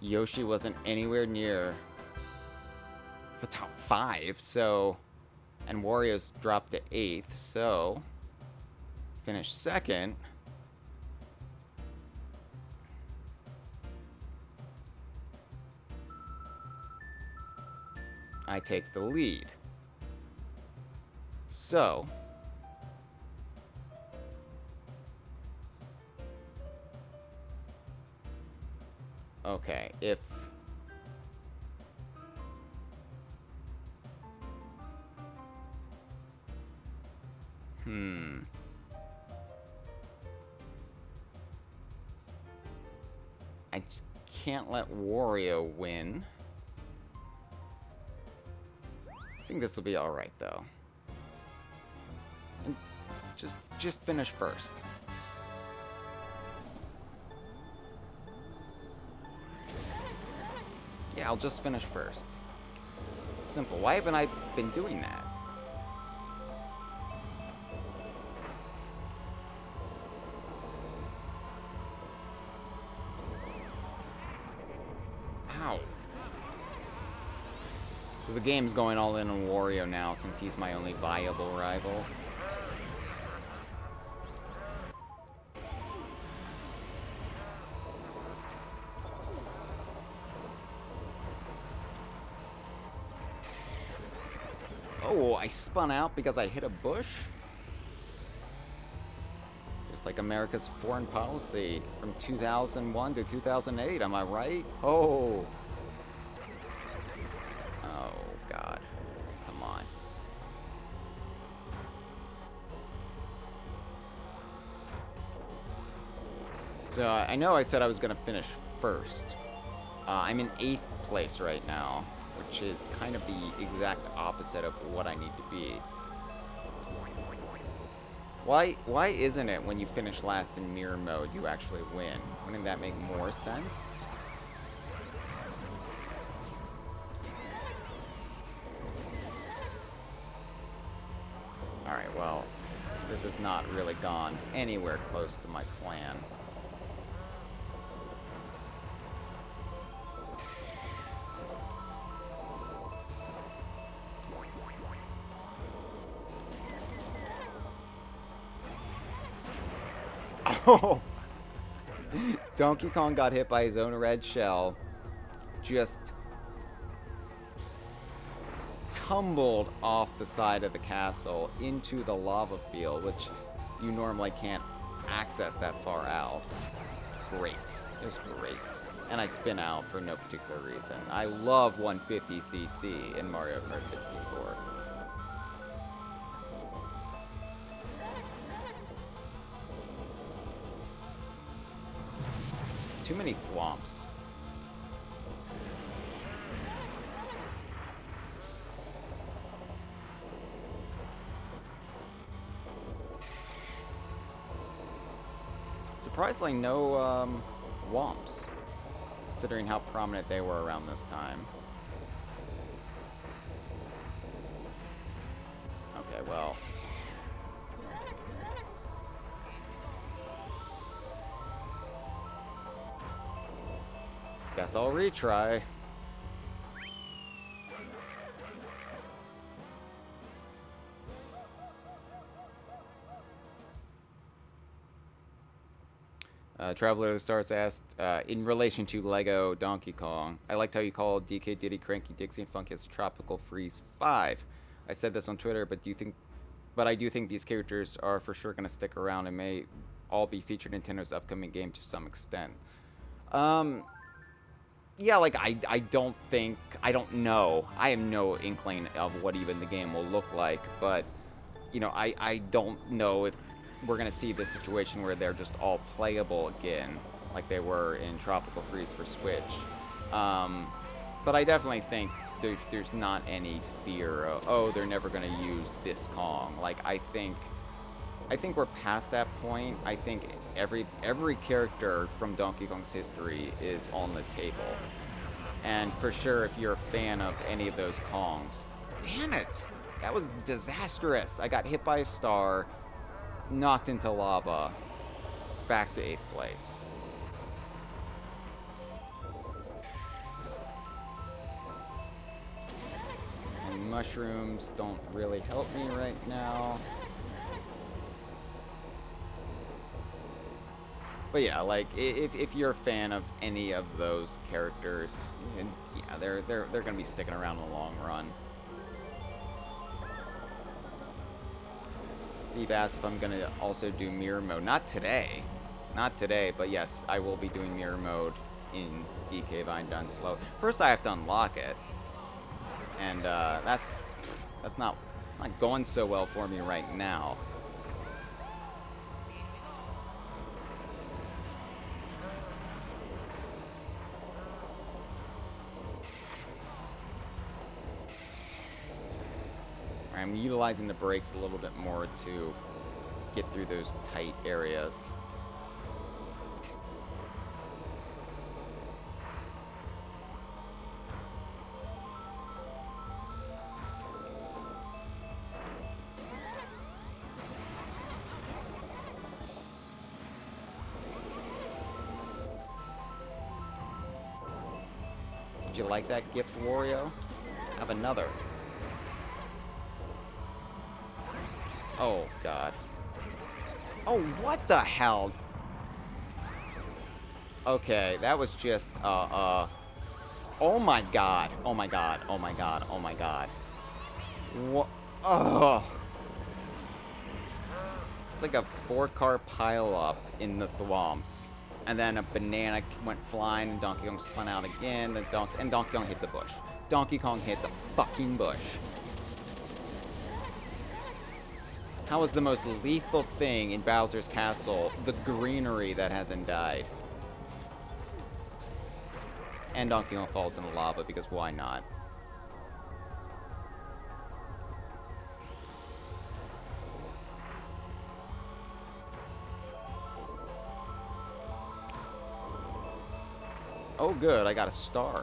Yoshi wasn't anywhere near the top 5, so... And Wario's dropped to 8th, so... Finished 2nd. I take the lead. So... Okay, if... I just can't let Wario win. I think this will be alright, though. And just finish first. Yeah, I'll just finish first. Simple. Why haven't I been doing that? Ow. So the game's going all in on Wario now since he's my only viable rival. Oh, I spun out because I hit a bush? Just like America's foreign policy from 2001 to 2008, am I right? Oh. Oh, God. Come on. So, I know I said I was going to finish first. I'm in 8th place right now, which is kind of the exact opposite of what I need to be. Why isn't it when you finish last in mirror mode you actually win? Wouldn't that make more sense? Alright, well, this has not really gone anywhere close to my plan. Oh! Donkey Kong got hit by his own red shell. Just tumbled off the side of the castle into the lava field, which you normally can't access that far out. Great. It was great. And I spin out for no particular reason. I love 150cc in Mario Kart 64. Too many thwomps. Surprisingly, no womps, considering how prominent they were around this time. Okay, well. Guess I'll retry. Traveler Starts asked, in relation to Lego Donkey Kong, I liked how you called DK, Diddy, Cranky, Dixie, and Funky as Tropical Freeze 5. I said this on Twitter, but I do think these characters are for sure going to stick around and may all be featured in Nintendo's upcoming game to some extent. Yeah, like, I don't know. I have no inkling of what even the game will look like, but, you know, I don't know if we're going to see this situation where they're just all playable again, like they were in Tropical Freeze for Switch. But I definitely think there's not any fear of, oh, they're never going to use this Kong. Like, I think we're past that point. I think every character from Donkey Kong's history is on the table. And for sure, if you're a fan of any of those Kongs, damn it! That was disastrous. I got hit by a star, knocked into lava, back to 8th place. And mushrooms don't really help me right now. But yeah, like, if you're a fan of any of those characters, yeah, they're gonna be sticking around in the long run. Steve asked if I'm gonna also do mirror mode. Not today, but yes, I will be doing mirror mode in DK Vine Done Slow. First, I have to unlock it, and that's not going so well for me right now. I'm utilizing the brakes a little bit more to get through those tight areas. Did you like that gift, Wario? Have another. Oh, God. Oh, what the hell? Okay, that was just, oh my God. Oh my God. Oh my God. Oh my God. What? Oh. It's like a 4-car pileup in the thwomps. And then a banana went flying, and Donkey Kong spun out again, and Donkey Kong hits a bush. Donkey Kong hits a fucking bush. How is the most lethal thing in Bowser's Castle the greenery that hasn't died? And Donkey Kong falls in the lava, because why not? Oh good, I got a star.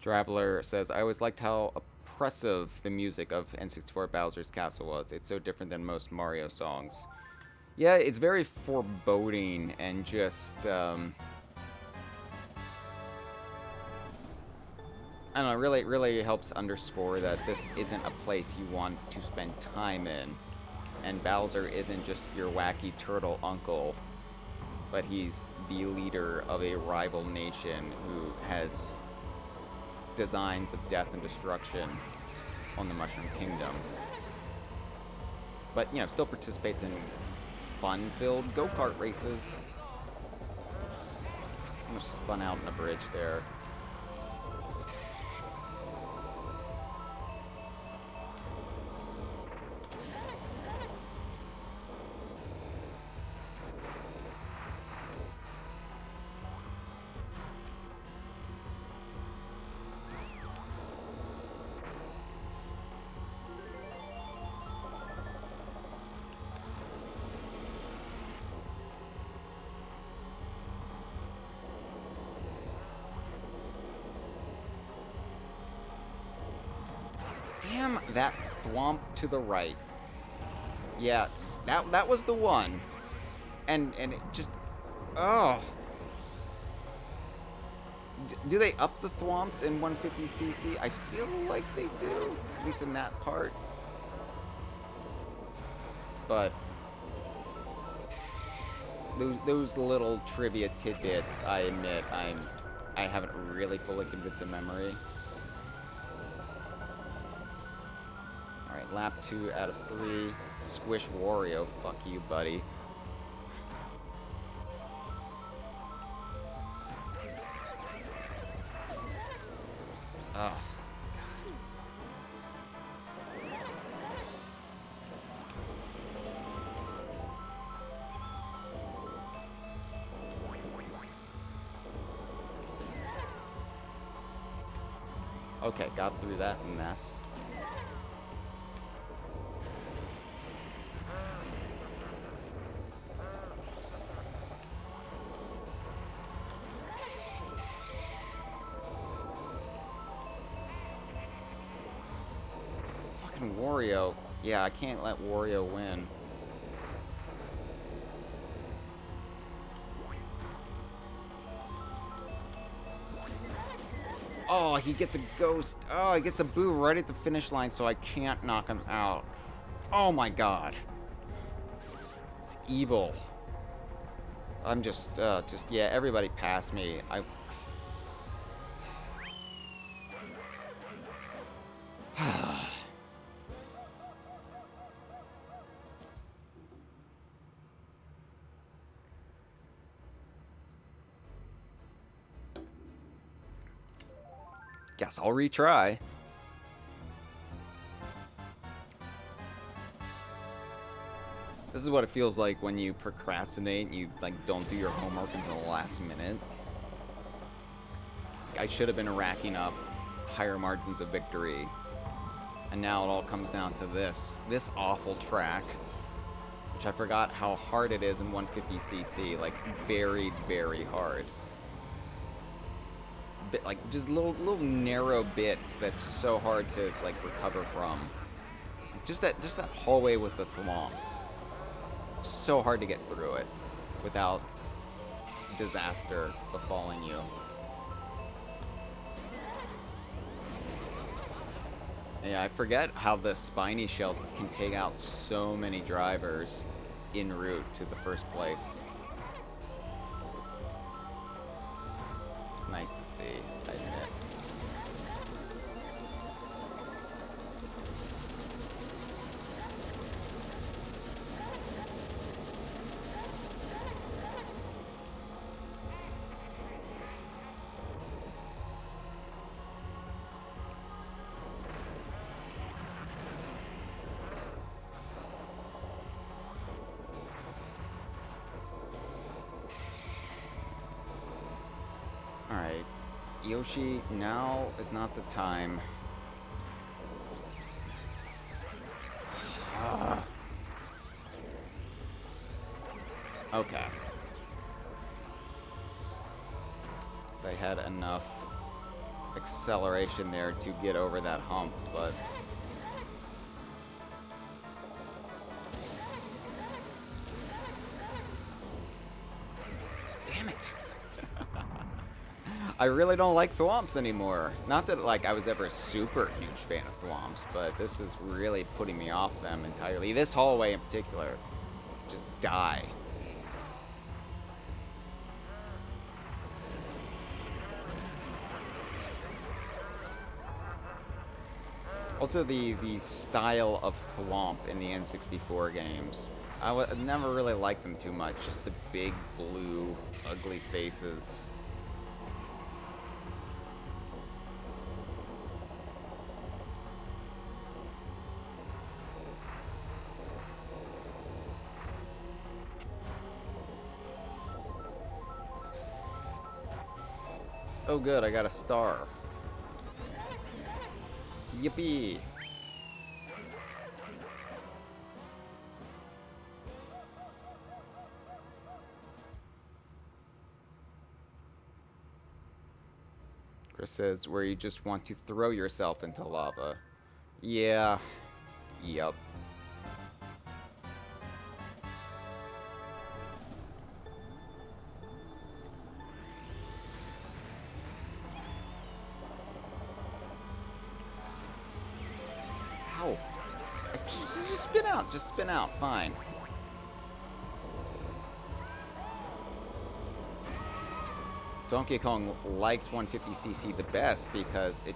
Traveler says, I always liked how oppressive the music of N64 Bowser's Castle was. It's so different than most Mario songs. Yeah, it's very foreboding and just, I don't know, really helps underscore that this isn't a place you want to spend time in. And Bowser isn't just your wacky turtle uncle, but he's the leader of a rival nation who has designs of death and destruction on the Mushroom Kingdom. But, you know, still participates in fun-filled go-kart races. Almost spun out in a bridge there. Damn that thwomp to the right. Yeah, that was the one. And it just... Oh. Do they up the thwomps in 150cc? I feel like they do, at least in that part. But those little trivia tidbits, I admit, I haven't really fully committed to memory. Alright, lap 2 out of 3. Squish Wario, fuck you, buddy. Ugh. Okay, got through that mess. Fucking Wario. Yeah, I can't let Wario win. Oh, he gets a ghost. Oh, he gets a boo right at the finish line, so I can't knock him out. Oh my god. It's evil. I'm just, yeah, everybody pass me. Guess I'll retry. This is what it feels like when you procrastinate, you like don't do your homework until the last minute. I should have been racking up higher margins of victory. And now it all comes down to this awful track, which I forgot how hard it is in 150cc, like very, very hard. Like just little narrow bits that's so hard to like recover from. Just that hallway with the thwomps. So hard to get through it without disaster befalling you. Yeah, I forget how the spiny shell can take out so many drivers en route to the first place. It's nice to see, I admit. Alright, Yoshi, now is not the time. Okay. So they had enough acceleration there to get over that hump, but... Damn it! I really don't like thwomps anymore. Not that, like, I was ever a super huge fan of thwomps, but this is really putting me off them entirely. This hallway in particular. Just die. Also, the style of thwomp in the N64 games. I never really liked them too much. Just the big, blue, ugly faces. Oh good, I got a star. Yippee! Chris says, where you just want to throw yourself into lava. Yeah. Yup. Ow. Just spin out. Just spin out. Fine. Donkey Kong likes 150cc the best because it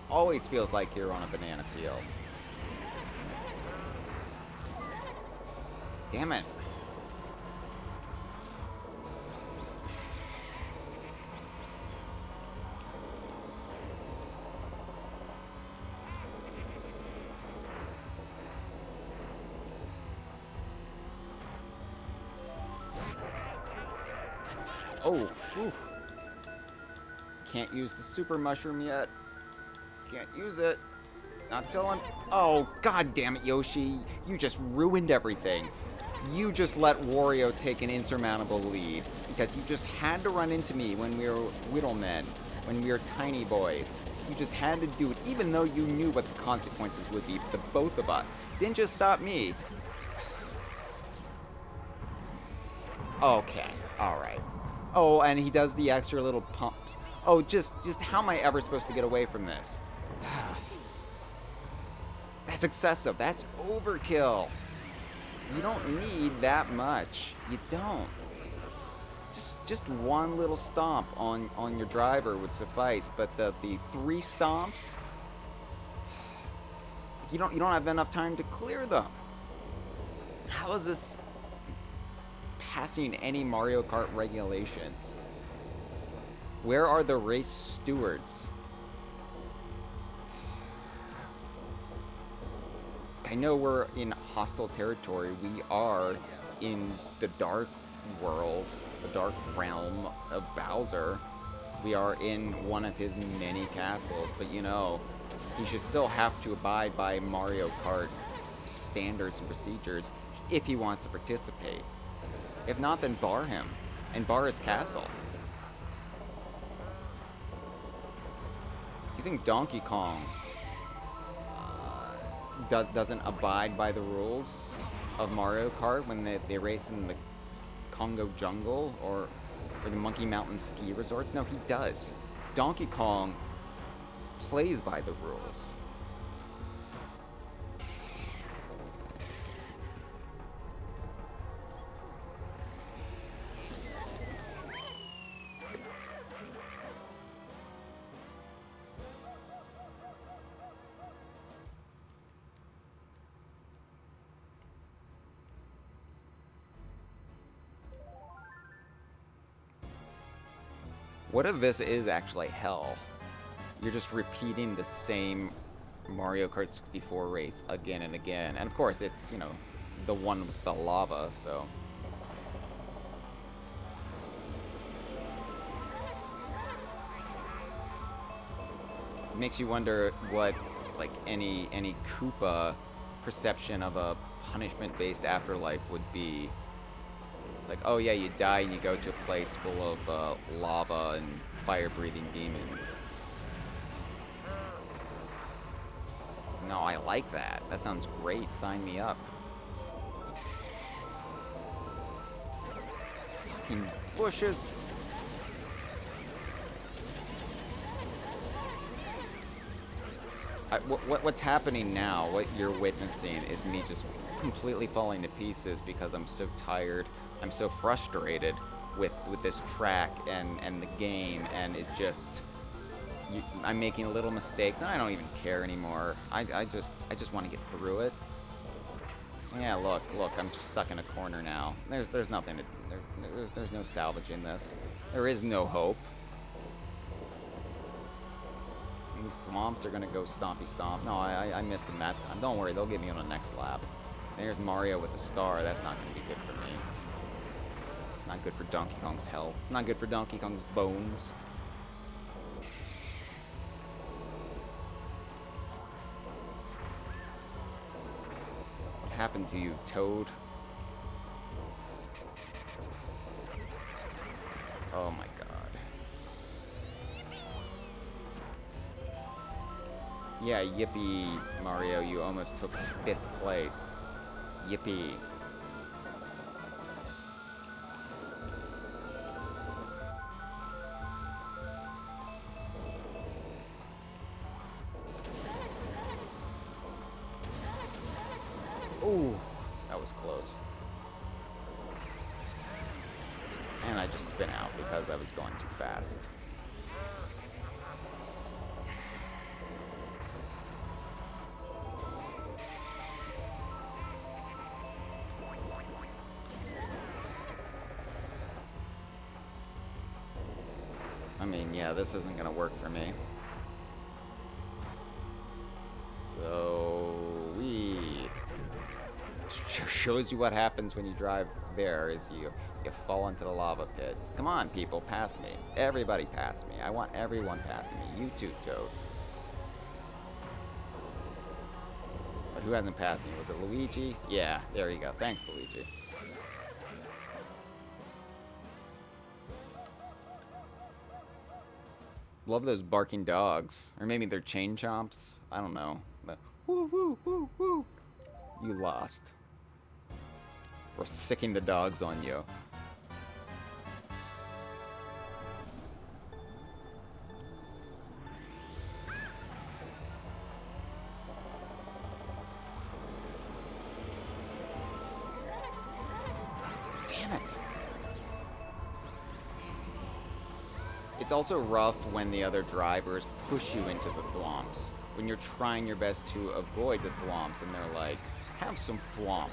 always feels like you're on a banana peel. Damn it. Oh, whew. Can't use the super mushroom yet. Can't use it. Not till I'm... Oh, god damn it, Yoshi. You just ruined everything. You just let Wario take an insurmountable lead because you just had to run into me when we were little men, when we were tiny boys. You just had to do it, even though you knew what the consequences would be for the both of us. Didn't just stop me. Okay, alright. Oh, and he does the extra little pumps. Oh, just how am I ever supposed to get away from this? That's excessive. That's overkill. You don't need that much. You don't. Just one little stomp on your driver would suffice, but the 3 stomps, you don't have enough time to clear them. How is this passing any Mario Kart regulations? Where are the race stewards? I know we're in hostile territory. We are in the dark world, the dark realm of Bowser. We are in one of his many castles, but you know, he should still have to abide by Mario Kart standards and procedures if he wants to participate. If not, then bar him and bar his castle. You think Donkey Kong doesn't abide by the rules of Mario Kart when they race in the Congo jungle or the Monkey Mountain ski resorts? No, he does. Donkey Kong plays by the rules. What if this is actually hell? You're just repeating the same Mario Kart 64 race again and again. And of course, it's, you know, the one with the lava, so... It makes you wonder what, like, any Koopa perception of a punishment-based afterlife would be. Like, oh yeah, you die and you go to a place full of lava and fire-breathing demons. No, I like that. That sounds great. Sign me up. Fucking bushes. What's happening now, what you're witnessing, is me just completely falling to pieces because I'm so tired. I'm so frustrated with this track and the game, and it's just... I'm making little mistakes, and I don't even care anymore. I just want to get through it. Yeah, look, I'm just stuck in a corner now. There's nothing to... There's no salvaging this. There is no hope. These thwomps are gonna go stompy stomp. No, I missed them that time. Don't worry, they'll get me on the next lap. There's Mario with a star. That's not gonna be good for me. It's not good for Donkey Kong's health. It's not good for Donkey Kong's bones. What happened to you, Toad? Oh my god. Yeah, yippee, Mario, you almost took 5th place. Yippee. Ooh, that was close. And I just spin out because I was going too fast. I mean, yeah, this isn't gonna work for me. So shows you what happens when you drive there is you fall into the lava pit. Come on, people, pass me. Everybody pass me. I want everyone passing me. You too, Toad. But who hasn't passed me? Was it Luigi? Yeah, there you go. Thanks, Luigi. Love those barking dogs. Or maybe they're chain chomps. I don't know. But woo, woo, woo, woo. You lost. We're sicking the dogs on you. Damn it. It's also rough when the other drivers push you into the thwomps. When you're trying your best to avoid the thwomps and they're like, have some thwomp.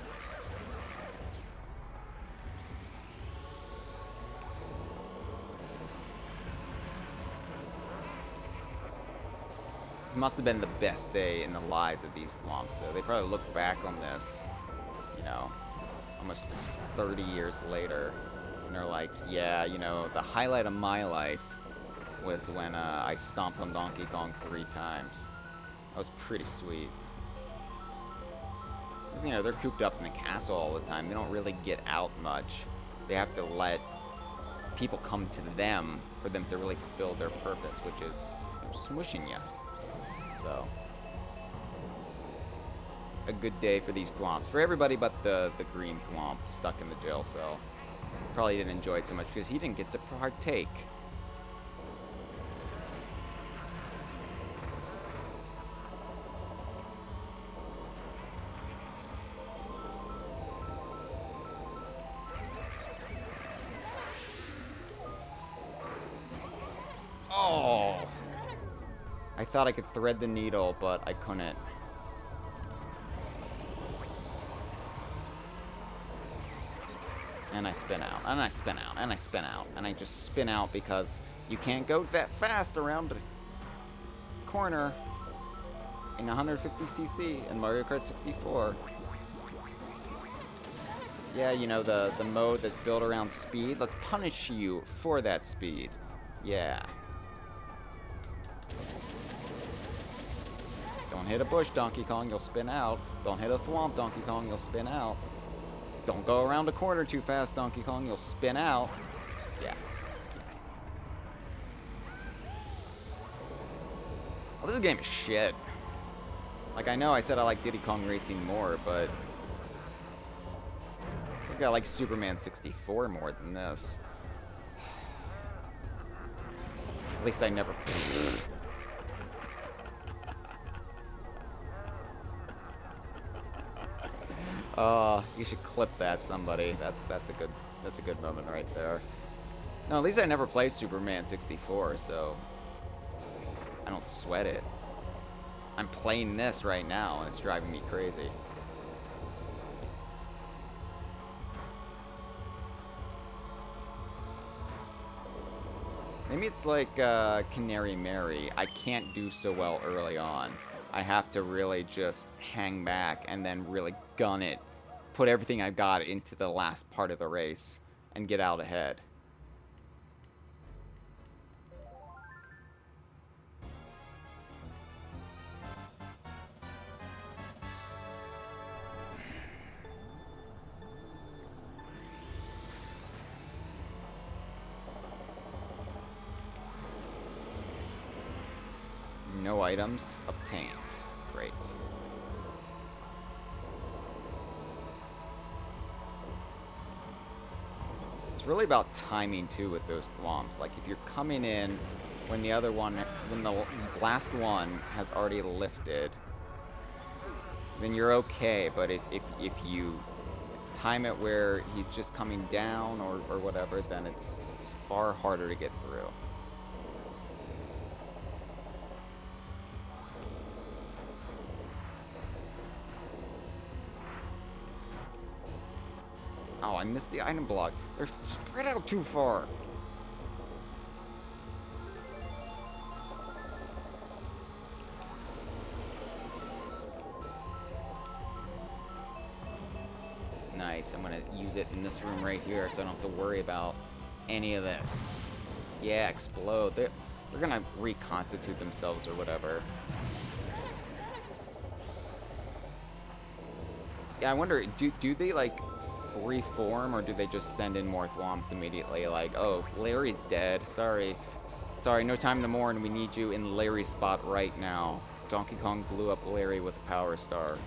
This must have been the best day in the lives of these thwomps, though. They probably look back on this, you know, almost 30 years later, and they're like, yeah, you know, the highlight of my life was when I stomped on Donkey Kong 3 times. That was pretty sweet. You know, they're cooped up in the castle all the time. They don't really get out much. They have to let people come to them for them to really fulfill their purpose, which is, you know, smushing you. So, a good day for these thwomps. For everybody but the green thwomp stuck in the jail cell. Probably didn't enjoy it so much because he didn't get to partake. Oh! I thought I could thread the needle, but I couldn't. And I spin out, and I spin out, and I spin out, and I just spin out because you can't go that fast around a corner in 150cc in Mario Kart 64. Yeah, you know, the mode that's built around speed. Let's punish you for that speed. Yeah. Don't hit a bush, Donkey Kong, you'll spin out. Don't hit a thwomp, Donkey Kong, you'll spin out. Don't go around a corner too fast, Donkey Kong, you'll spin out. Yeah. Well, this game is shit. Like, I know I said I like Diddy Kong Racing more, but I think I like Superman 64 more than this. At least I never... You should clip that, somebody. That's a good moment right there. No, at least I never played Superman 64, so I don't sweat it. I'm playing this right now, and it's driving me crazy. Maybe it's like Canary Mary. I can't do so well early on. I have to really just hang back and then really gun it. Put everything I've got into the last part of the race and get out ahead. No items obtained. Great. It's really about timing too with those thwomps. Like if you're coming in when the other one, when the last one has already lifted, then you're okay. But if you time it where he's just coming down or whatever, then it's far harder to get through. Oh, I missed the item block. They're spread out too far. Nice. I'm going to use it in this room right here so I don't have to worry about any of this. Yeah, explode. They're going to reconstitute themselves or whatever. Yeah, I wonder, do they, like, reform, or do they just send in more thwomps immediately? Like, oh, Larry's dead. Sorry, no time to mourn. We need you in Larry's spot right now. Donkey Kong blew up Larry with a power star.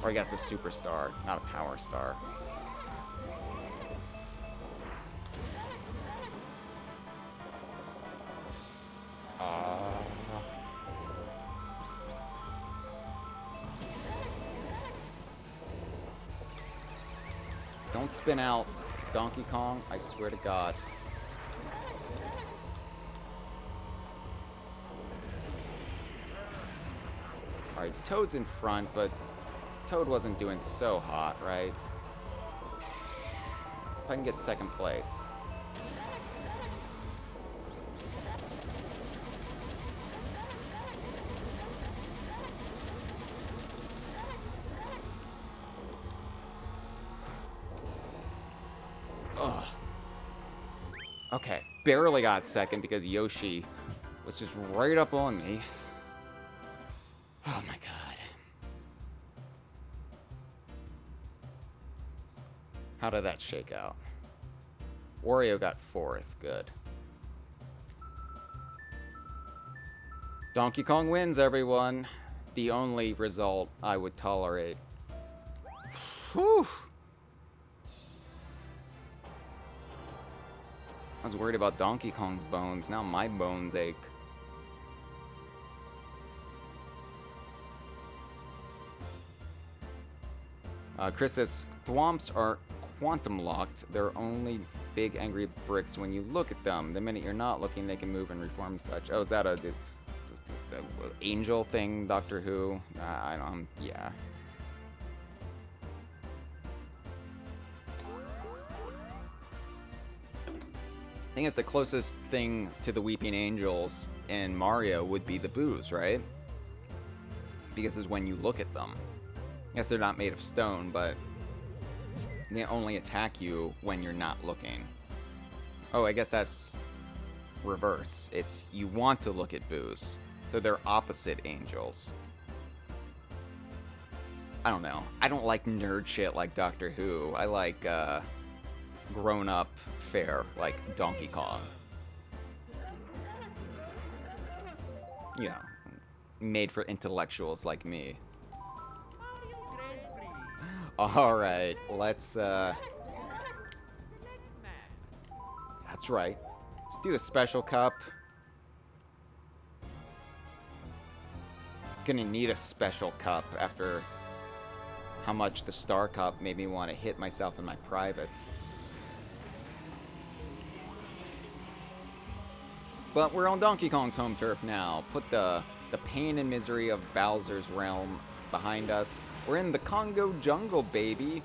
Or I guess a superstar, not a power star. Don't spin out, Donkey Kong, I swear to God. Alright, Toad's in front, but Toad wasn't doing so hot, right? If I can get second place. Ugh. Okay, barely got second because Yoshi was just right up on me. Oh my God. How did that shake out? Wario got fourth, good. Donkey Kong wins, everyone. The only result I would tolerate. Whew. I was worried about Donkey Kong's bones. Now my bones ache. Chris says, thwomps are quantum locked. They're only big angry bricks when you look at them. The minute you're not looking, they can move and reform and such. Oh, is that a angel thing, Doctor Who? I don't, yeah. I think it's the closest thing to the Weeping Angels in Mario would be the boos, right? Because it's when you look at them. I guess they're not made of stone, but they only attack you when you're not looking. Oh, I guess that's reverse. It's you want to look at boos, so they're opposite angels. I don't know. I don't like nerd shit like Doctor Who. I like grown-up fare like Donkey Kong. You know, made for intellectuals like me. Alright, let's, that's right. Let's do the special cup. Gonna need a special cup after how much the Star Cup made me want to hit myself in my privates. But we're on Donkey Kong's home turf now. Put the pain and misery of Bowser's realm behind us. We're in the Congo jungle, baby.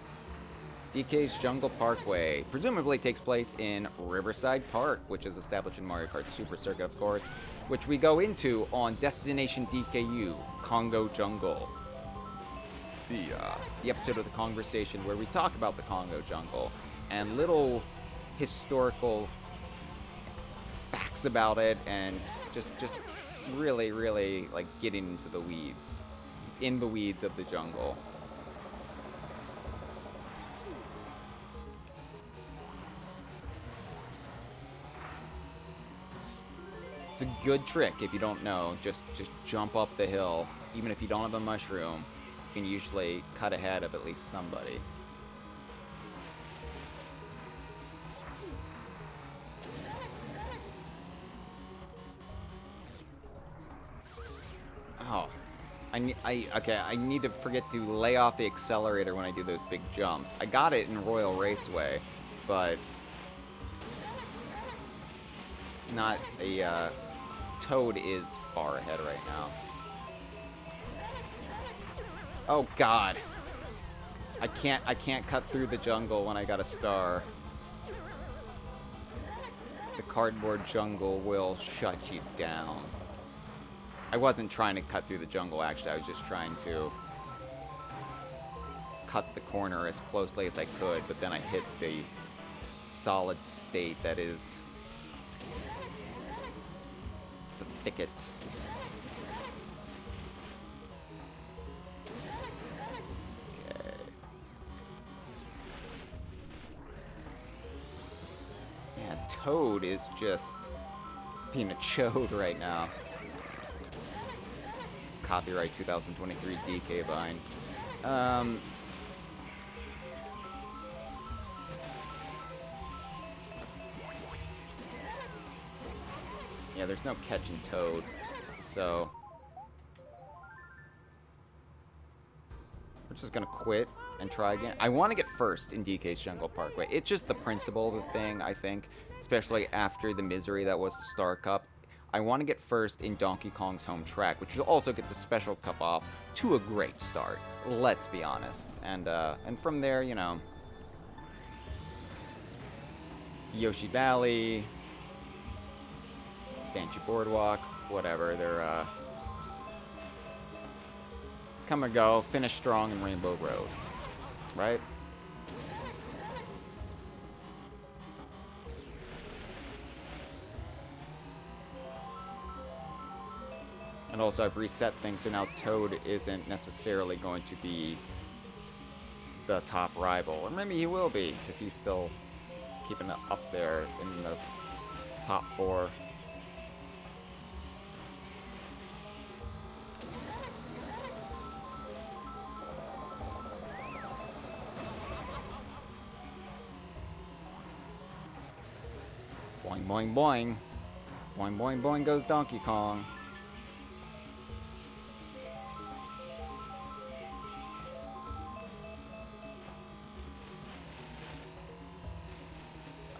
DK's Jungle Parkway presumably takes place in Riverside Park, which is established in Mario Kart Super Circuit, of course, which we go into on Destination DKU, Congo Jungle. The episode of the Conversation where we talk about the Congo jungle and little historical facts about it, and just really, really like getting into the weeds, in the weeds of the jungle. It's a good trick if you don't know. Just jump up the hill. Even if you don't have a mushroom, you can usually cut ahead of at least somebody. Oh, I need to forget to lay off the accelerator when I do those big jumps. I got it in Royal Raceway, but it's not a, Toad is far ahead right now. Oh God. I can't cut through the jungle when I got a star. The cardboard jungle will shut you down. I wasn't trying to cut through the jungle, actually. I was just trying to cut the corner as closely as I could, but then I hit the solid state that is the thicket. Okay. Yeah, Toad is just being a chode right now. Copyright 2023 DK Vine. Yeah, there's no catching Toad, so we're just gonna quit and try again. I want to get first in DK's Jungle Parkway. It's just the principle of the thing, I think, especially after the misery that was the Star Cup. I want to get first in Donkey Kong's home track, which will also get the special cup off to a great start. Let's be honest. And from there, you know, Yoshi Valley, Banshee Boardwalk, whatever. They're come and go, finish strong in Rainbow Road, right? And also I've reset things, so now Toad isn't necessarily going to be the top rival. Or maybe he will be, because he's still keeping it up there in the top 4. Boing, boing, boing. Boing, boing, boing goes Donkey Kong.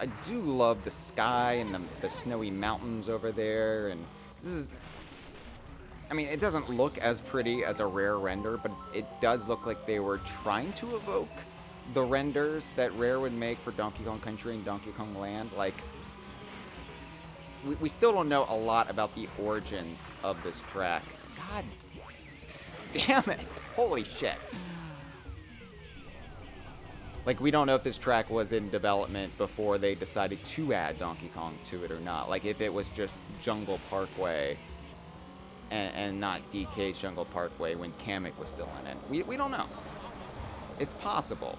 I do love the sky and the snowy mountains over there, and this is, I mean, it doesn't look as pretty as a Rare render, but it does look like they were trying to evoke the renders that Rare would make for Donkey Kong Country and Donkey Kong Land. Like, we still don't know a lot about the origins of this track. God damn it. Holy shit. Like, we don't know if this track was in development before they decided to add Donkey Kong to it or not. Like, if it was just Jungle Parkway and not DK's Jungle Parkway when Kamek was still in it. We don't know. It's possible.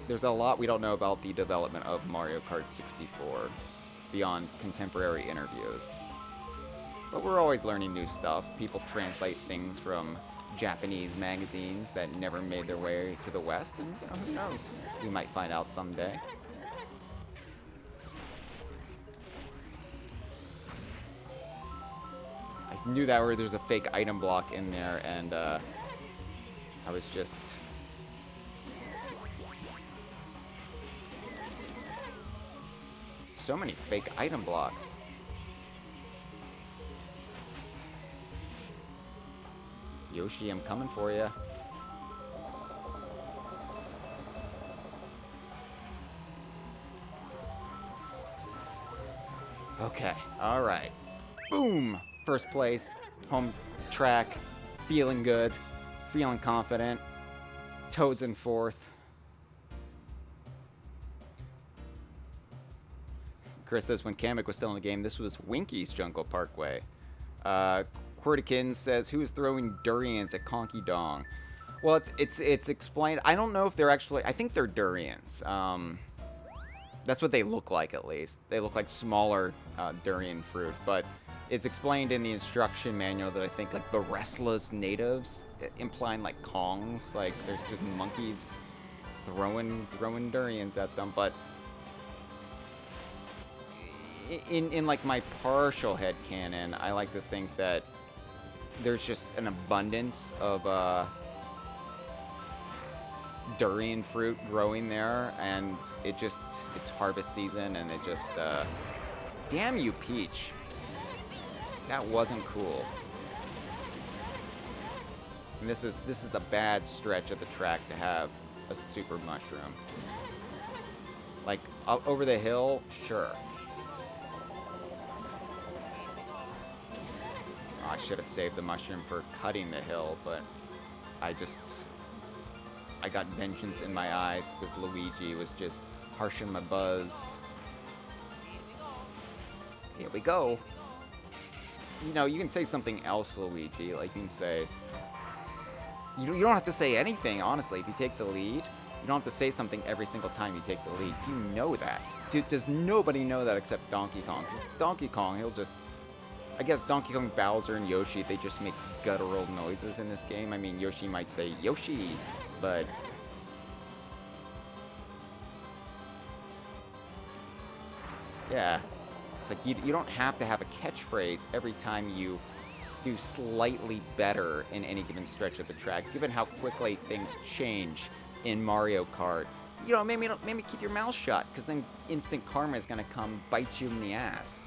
There's a lot we don't know about the development of Mario Kart 64 beyond contemporary interviews. But we're always learning new stuff. People translate things from Japanese magazines that never made their way to the West, and you know, who knows? We might find out someday. I knew that there's a fake item block in there, and I was just... So many fake item blocks. Yoshi, I'm coming for you. Okay, alright. Boom! First place, home track, feeling good, feeling confident. Toad's in fourth. Chris says, when Kamek was still in the game, this was Winky's Jungle Parkway. Quirtikin says, who's throwing durians at Conky Dong? Well, it's explained. I don't know if they're actually... I think they're durians. That's what they look like, at least. They look like smaller durian fruit, but it's explained in the instruction manual that I think, like, the restless natives, implying, like, Kongs, like, there's just monkeys throwing durians at them, but in like, my partial headcanon, I like to think that there's just an abundance of durian fruit growing there, and it's harvest season, and it just, damn you, Peach. That wasn't cool. And this is a bad stretch of the track to have a super mushroom. Like, over the hill, sure. Oh, I should have saved the mushroom for cutting the hill, but I got vengeance in my eyes because Luigi was just harshing my buzz. Here we go. You know, you can say something else, Luigi. Like, you can say... You don't have to say anything, honestly. If you take the lead, you don't have to say something every single time you take the lead. You know that. Dude, does nobody know that except Donkey Kong? 'Cause Donkey Kong, he'll just... I guess Donkey Kong, Bowser, and Yoshi, they just make guttural noises in this game. I mean, Yoshi might say, Yoshi, but... Yeah. It's like, you don't have to have a catchphrase every time you do slightly better in any given stretch of the track, given how quickly things change in Mario Kart. You know, maybe keep your mouth shut, because then instant karma is going to come bite you in the ass.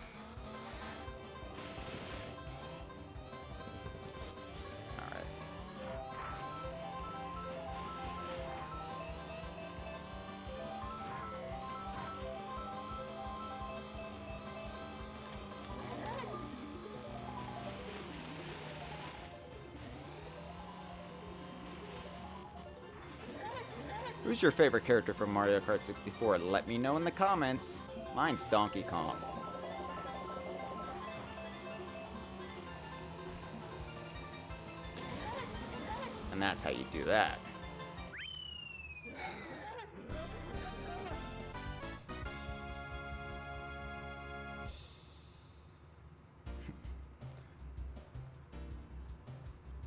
Who's your favorite character from Mario Kart 64? Let me know in the comments. Mine's Donkey Kong. And that's how you do that.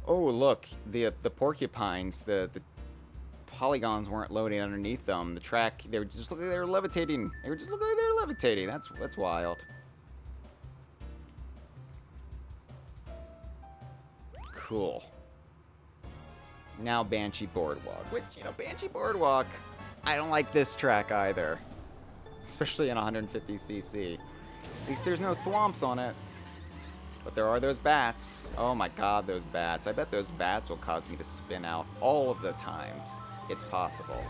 Oh, look, the porcupines, the polygons weren't loading underneath them. The track, they were just looking like they were levitating. They were just looking like they were levitating. That's wild. Cool. Now Banshee Boardwalk, which, you know, Banshee Boardwalk, I don't like this track either. Especially in 150cc. At least there's no thwomps on it. But there are those bats. Oh my god, those bats. I bet those bats will cause me to spin out all of the times it's possible.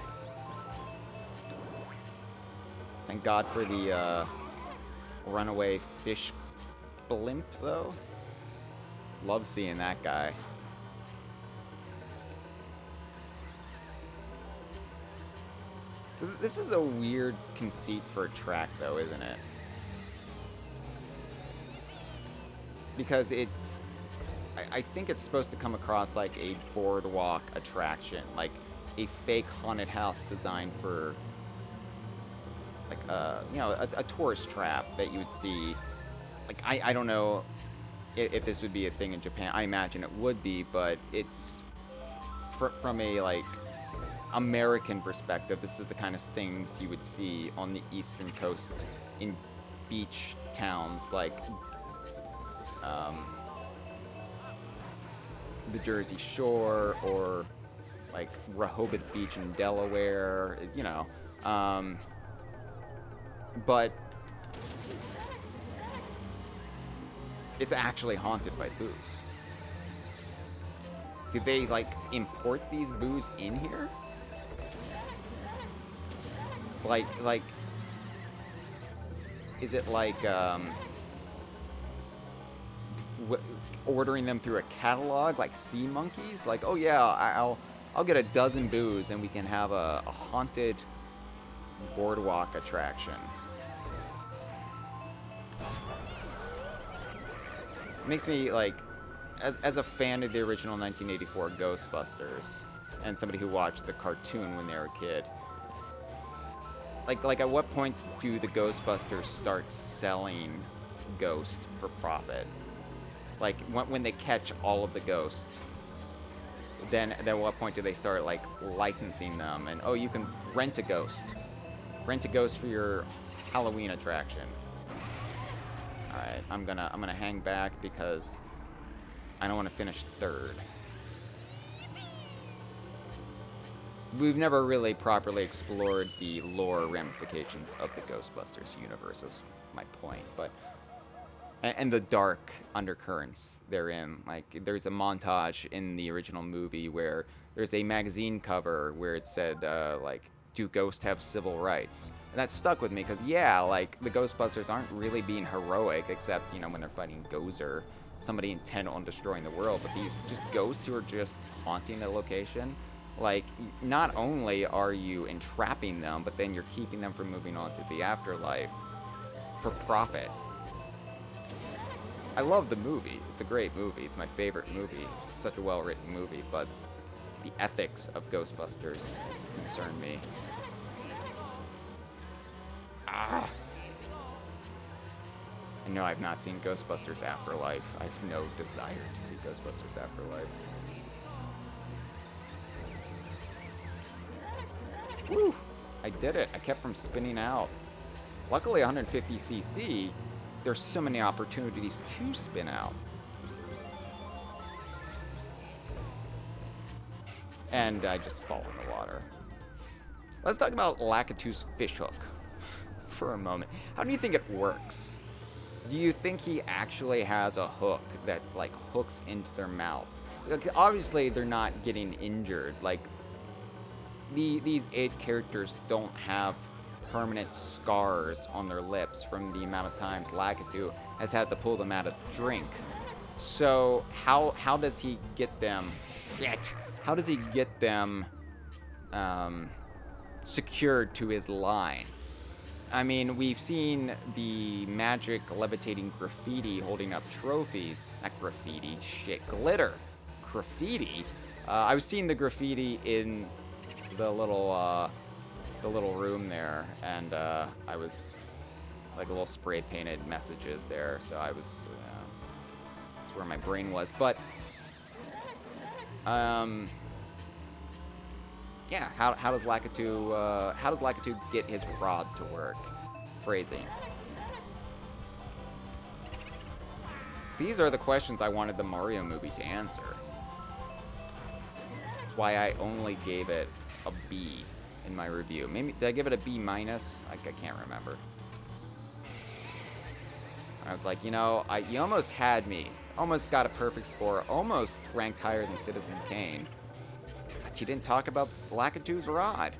Thank God for the runaway fish blimp, though. Love seeing that guy. So this is a weird conceit for a track, though, isn't it? Because it's... I think it's supposed to come across like a boardwalk attraction. Like a fake haunted house designed for... like, you know, a tourist trap that you would see. Like, I don't know if this would be a thing in Japan. I imagine it would be, but it's... from a, like, American perspective, this is the kind of things you would see on the eastern coast in beach towns like the Jersey Shore or like Rehoboth Beach in Delaware, you know. But it's actually haunted by boos. Did they like import these boos in here? Like, is it like ordering them through a catalog, like Sea Monkeys? Like, oh yeah, I'll get a dozen boos and we can have a haunted boardwalk attraction. It makes me like, as a fan of the original 1984 Ghostbusters and somebody who watched the cartoon when they were a kid. Like at what point do the Ghostbusters start selling Ghost for profit? Like when they catch all of the ghosts, then at what point do they start like licensing them? And oh, you can rent a ghost for your Halloween attraction. All right, I'm gonna hang back because I don't want to finish third. We've never really properly explored the lore ramifications of the Ghostbusters universe, is my point. But and the dark undercurrents therein. Like, there's a montage in the original movie where there's a magazine cover where it said, like, do ghosts have civil rights? And that stuck with me because, yeah, like, the Ghostbusters aren't really being heroic, except, you know, when they're fighting Gozer, somebody intent on destroying the world. But these just ghosts who are just haunting a location. Like, not only are you entrapping them, but then you're keeping them from moving on to the afterlife for profit. I love the movie. It's a great movie. It's my favorite movie. It's such a well-written movie, but the ethics of Ghostbusters concern me. Ah! I know I've not seen Ghostbusters Afterlife. I have no desire to see Ghostbusters Afterlife. Woo! I did it. I kept from spinning out. Luckily, 150cc, there's so many opportunities to spin out. And I just fall in the water. Let's talk about Lakitu's fishhook for a moment. How do you think it works? Do you think he actually has a hook that, like, hooks into their mouth? Like, obviously, they're not getting injured. Like, these 8 characters don't have permanent scars on their lips from the amount of times Lakitu has had to pull them out of the drink. So how does he get them? Shit. How does he get them secured to his line? I mean, we've seen the magic levitating graffiti holding up trophies. Not graffiti, shit, glitter. Graffiti? I was seeing the graffiti in the little room there, and I was like a little spray painted messages there, so I was that's where my brain was. But yeah, how does Lakitu get his rod to work? Phrasing. These are the questions I wanted the Mario movie to answer. That's why I only gave it a B in my review. Maybe did I give it a B minus? I can't remember. I was like, you know, you almost had me. Almost got a perfect score. Almost ranked higher than Citizen Kane. But you didn't talk about Lakitu's rod.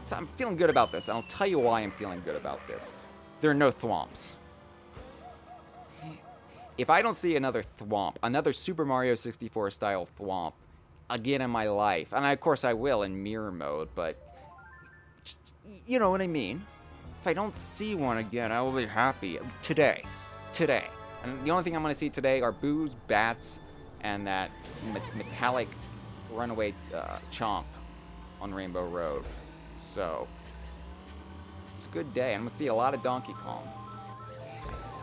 So I'm feeling good about this, and I'll tell you why I'm feeling good about this. There are no thwomps. If I don't see another thwomp, another Super Mario 64 style thwomp again in my life, and of course I will in mirror mode, but you know what I mean. If I don't see one again, I will be happy. Today. And the only thing I'm going to see today are boos, bats, and that metallic runaway chomp on Rainbow Road. So, it's a good day. I'm going to see a lot of Donkey Kong.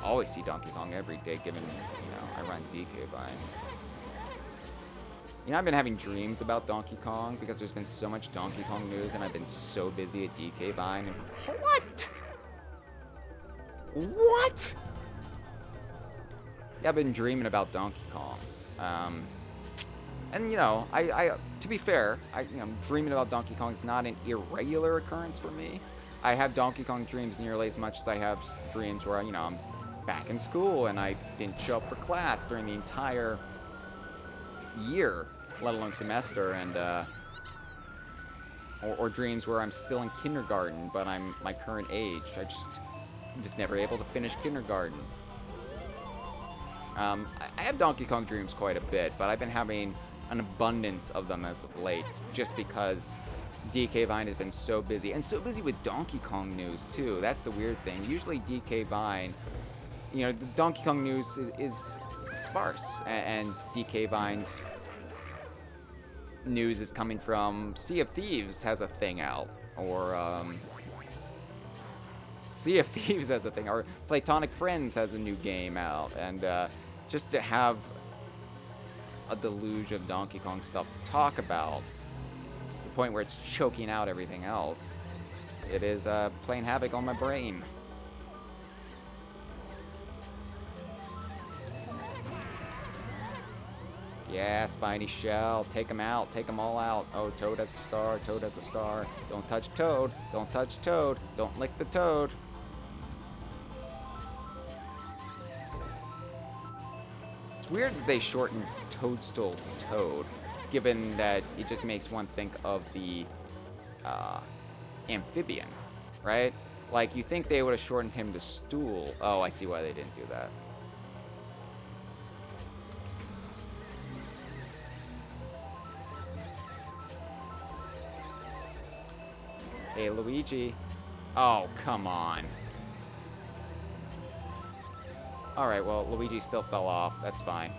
I always see Donkey Kong every day, given, you know, I run DK Vine. You know, I've been having dreams about Donkey Kong because there's been so much Donkey Kong news, and I've been so busy at DK Vine. And what? What? Yeah, I've been dreaming about Donkey Kong. And, you know, to be fair, dreaming about Donkey Kong is not an irregular occurrence for me. I have Donkey Kong dreams nearly as much as I have dreams where, you know, I'm back in school and I didn't show up for class during the entire year, let alone semester, and, or dreams where I'm still in kindergarten, but I'm my current age. I'm just never able to finish kindergarten. I have Donkey Kong dreams quite a bit, but I've been having an abundance of them as of late, just because DK Vine has been so busy, and so busy with Donkey Kong news, too. That's the weird thing. Usually DK Vine, you know, the Donkey Kong news is sparse, and DK Vine's news is coming from Sea of Thieves has a thing out, or, Sea of Thieves has a thing, or Platonic Friends has a new game out, and, just to have a deluge of Donkey Kong stuff to talk about, to the point where it's choking out everything else, it is playing havoc on my brain. Yeah, Spiny Shell, take them out, take them all out. Oh, Toad has a star, Toad has a star. Don't touch Toad, don't touch Toad, don't lick the Toad. It's weird that they shortened Toadstool to Toad, given that it just makes one think of the amphibian, right? Like, you think they would have shortened him to Stool. Oh, I see why they didn't do that. Hey, Luigi. Oh, come on. Alright, well, Luigi still fell off. That's fine.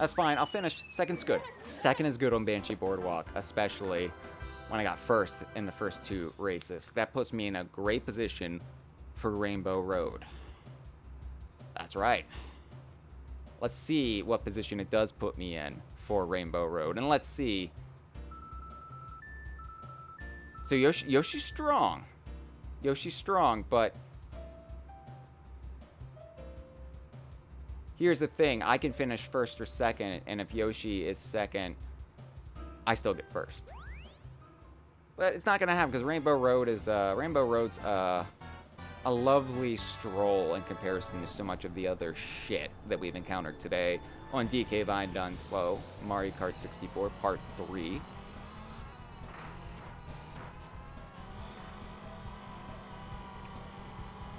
That's fine. I'll finish. Second's good. Second is good on Banshee Boardwalk, especially when I got first in the first two races. That puts me in a great position for Rainbow Road. That's right. Let's see what position it does put me in for Rainbow Road. And let's see. So Yoshi's strong. Yoshi's strong, but here's the thing. I can finish first or second, and if Yoshi is second, I still get first. But it's not going to happen because Rainbow Road's a lovely stroll in comparison to so much of the other shit that we've encountered today on DK Vine Done Slow, Mario Kart 64 Part 3.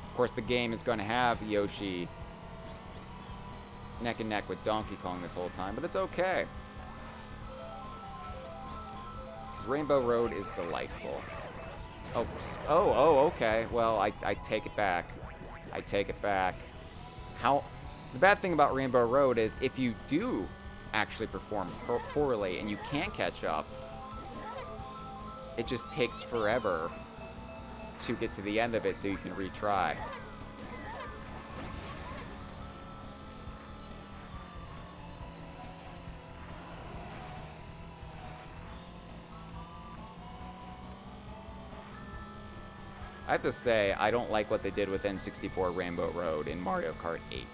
Of course, the game is going to have Yoshi neck and neck with Donkey Kong this whole time, but it's okay. Because Rainbow Road is delightful. Oh, okay. Well, I take it back. I take it back. The bad thing about Rainbow Road is if you do actually perform poorly and you can't catch up, it just takes forever to get to the end of it so you can retry. I have to say, I don't like what they did with N64 Rainbow Road in Mario Kart 8.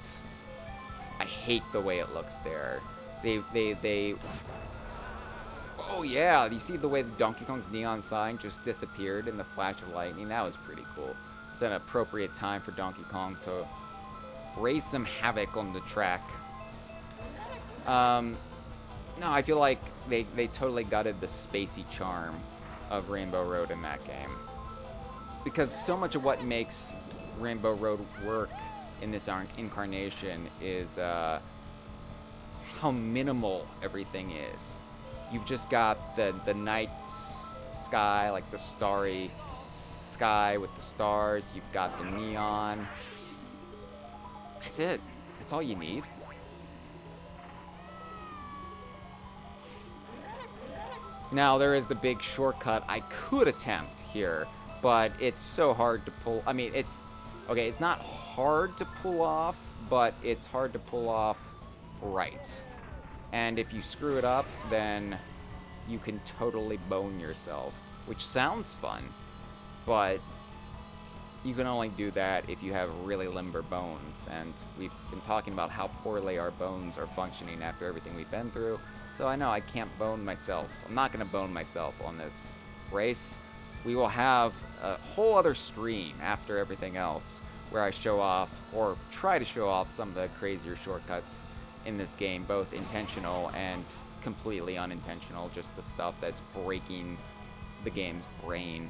I hate the way it looks there. They Oh yeah, you see the way the Donkey Kong's neon sign just disappeared in the flash of lightning? That was pretty cool. It's an appropriate time for Donkey Kong to raise some havoc on the track. No, I feel like they totally gutted the spacey charm of Rainbow Road in that game. Because so much of what makes Rainbow Road work in this incarnation is how minimal everything is. You've just got the night sky, like the starry sky with the stars. You've got the neon. That's it. That's all you need. Now, there is the big shortcut I could attempt here, but it's so hard to pull. I mean, it's not hard to pull off, but it's hard to pull off right. And if you screw it up, then you can totally bone yourself, which sounds fun, but you can only do that if you have really limber bones, and we've been talking about how poorly our bones are functioning after everything we've been through, so I know I can't bone myself. I'm not going to bone myself on this race. We will have a whole other stream after everything else where I show off, or try to show off, some of the crazier shortcuts in this game, both intentional and completely unintentional, just the stuff that's breaking the game's brain,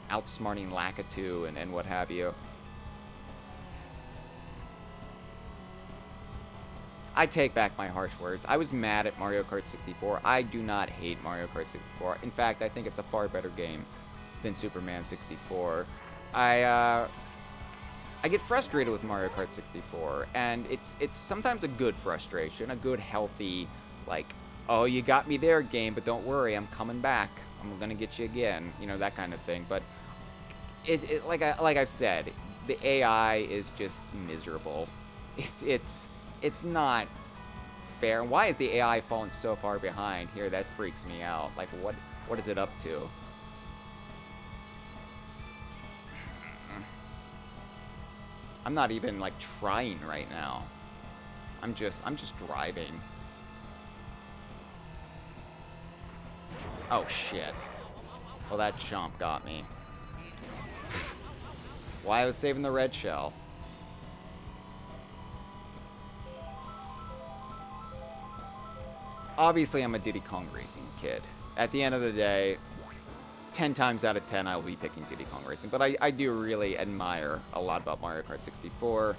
outsmarting Lakitu and what have you. I take back my harsh words. I was mad at Mario Kart 64. I do not hate Mario Kart 64. In fact, I think it's a far better game than Superman 64. I get frustrated with Mario Kart 64, and it's sometimes a good frustration, a good, healthy, like, oh, you got me there, game, but don't worry, I'm coming back. I'm gonna get you again, you know, that kind of thing. But like I've said, the AI is just miserable. It's not fair. Why is the AI falling so far behind here? That freaks me out. Like, what is it up to? I'm not even, like, trying right now. I'm just driving. Oh, shit. Well, that chomp got me. Why I was saving the red shell. Obviously, I'm a Diddy Kong Racing kid. At the end of the day, 10 times out of 10, I will be picking Diddy Kong Racing. But I do really admire a lot about Mario Kart 64.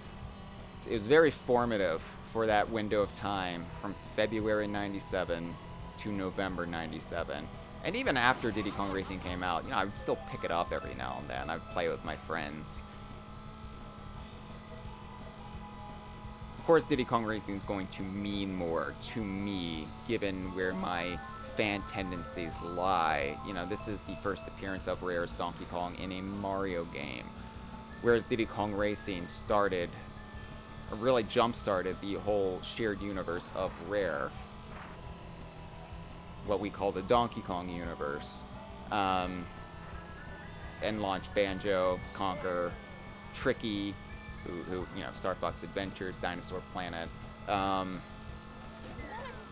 It was very formative for that window of time from February 97 to November 97. And even after Diddy Kong Racing came out, you know, I would still pick it up every now and then. I'd play with my friends. Of course, Diddy Kong Racing is going to mean more to me, given where my fan tendencies lie. You know, this is the first appearance of Rare's Donkey Kong in a Mario game, whereas Diddy Kong Racing started, or really jump-started, the whole shared universe of Rare, what we call the Donkey Kong universe, and launched Banjo, Conker, Tricky, who you know, Star Fox Adventures, Dinosaur Planet,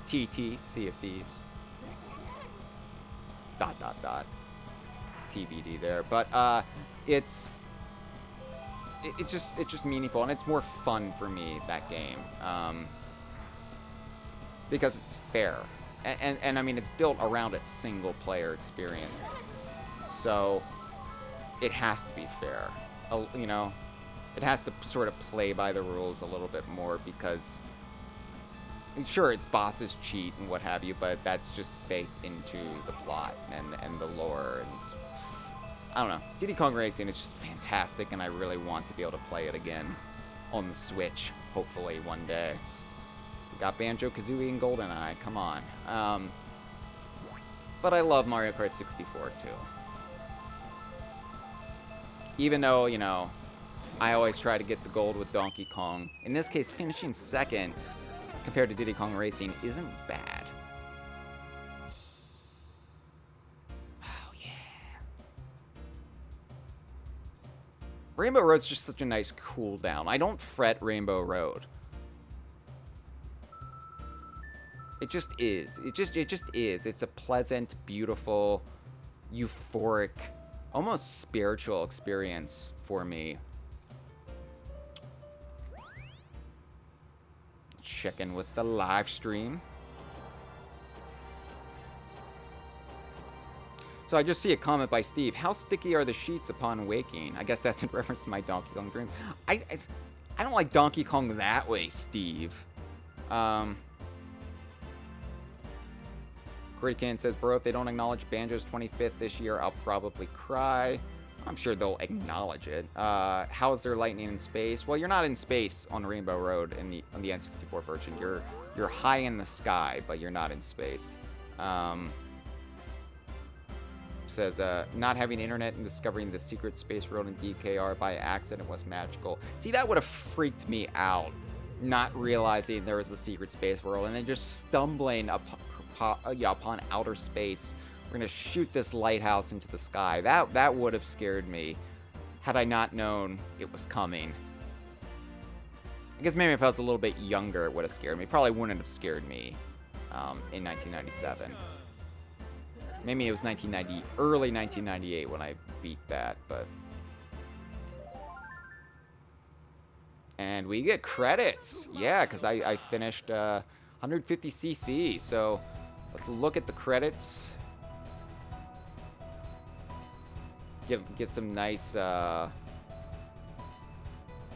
TT, Sea of Thieves, ... TBD there, but it's just meaningful, and it's more fun for me, that game, because it's fair, and I mean, it's built around its single player experience, so it has to be fair, you know. It has to sort of play by the rules a little bit more, because sure, it's bosses cheat and what have you, but that's just baked into the plot and the lore, and I don't know. Diddy Kong Racing is just fantastic, and I really want to be able to play it again on the Switch, hopefully one day. We got Banjo-Kazooie and GoldenEye, come on. But I love Mario Kart 64 too. Even though, you know, I always try to get the gold with Donkey Kong. In this case, finishing second compared to Diddy Kong Racing isn't bad. Oh, yeah. Rainbow Road's just such a nice cool down. I don't fret Rainbow Road. It just is. It just is. It's a pleasant, beautiful, euphoric, almost spiritual experience for me. Check in with the live stream. So I just see a comment by Steve. How sticky are the sheets upon waking? I guess that's in reference to my Donkey Kong dream. I don't like Donkey Kong that way, Steve. Gridkin says, bro, if they don't acknowledge Banjo's 25th this year, I'll probably cry. I'm sure they'll acknowledge it. How is there lightning in space? Well, you're not in space on Rainbow Road on the N64 version. You're high in the sky, but you're not in space. Says, not having internet and discovering the secret space road in DKR by accident was magical. See, that would have freaked me out. Not realizing there was the secret space world and then just stumbling upon outer space We're gonna shoot this lighthouse into the sky. That would have scared me had I not known it was coming. I guess maybe if I was a little bit younger, it would have scared me. Probably wouldn't have scared me in 1997. Maybe it was early 1998 when I beat that, but... And we get credits. Yeah, because I finished 150cc. So let's look at the credits. Get some nice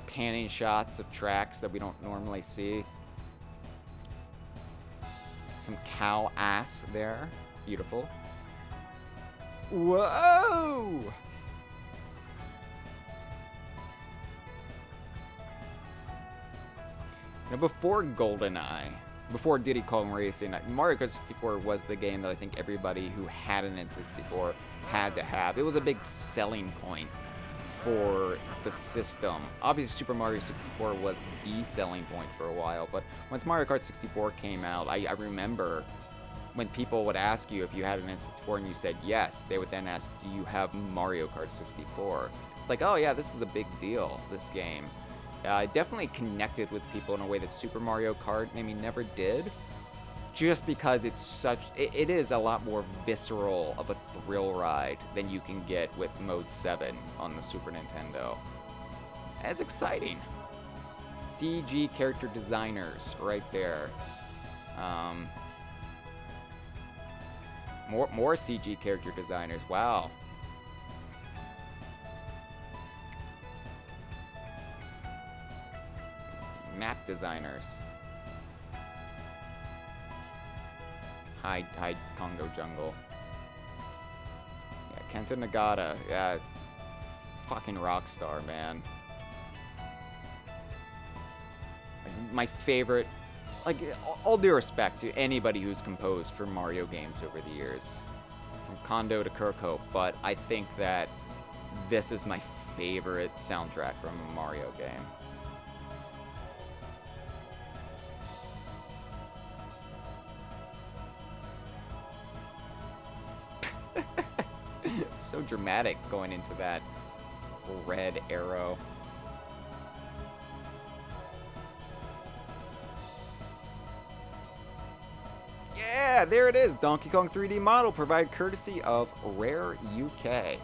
panning shots of tracks that we don't normally see. Some cow ass there. Beautiful. Whoa! Now, before GoldenEye, before Diddy Kong Racing, Mario Kart 64 was the game that I think everybody who had an N64 had to have. It was a big selling point for the system. Obviously, Super Mario 64 was the selling point for a while, but once Mario Kart 64 came out, I remember when people would ask you if you had an N64 and you said yes, they would then ask, do you have Mario Kart 64? It's like, oh yeah, this is a big deal, this game. Definitely connected with people in a way that Super Mario Kart maybe never did. Just because it is a lot more visceral of a thrill ride than you can get with Mode 7 on the Super Nintendo. And it's exciting. CG character designers right there. More CG character designers. Wow. Map designers. Hide Congo Jungle. Yeah, Kenta Nagata. Yeah, fucking rock star, man. Like, my favorite. Like, all due respect to anybody who's composed for Mario games over the years, from Kondo to Kirkhope, but I think that this is my favorite soundtrack from a Mario game. So dramatic going into that red arrow. Yeah, there it is. Donkey Kong 3D model provided courtesy of Rare UK.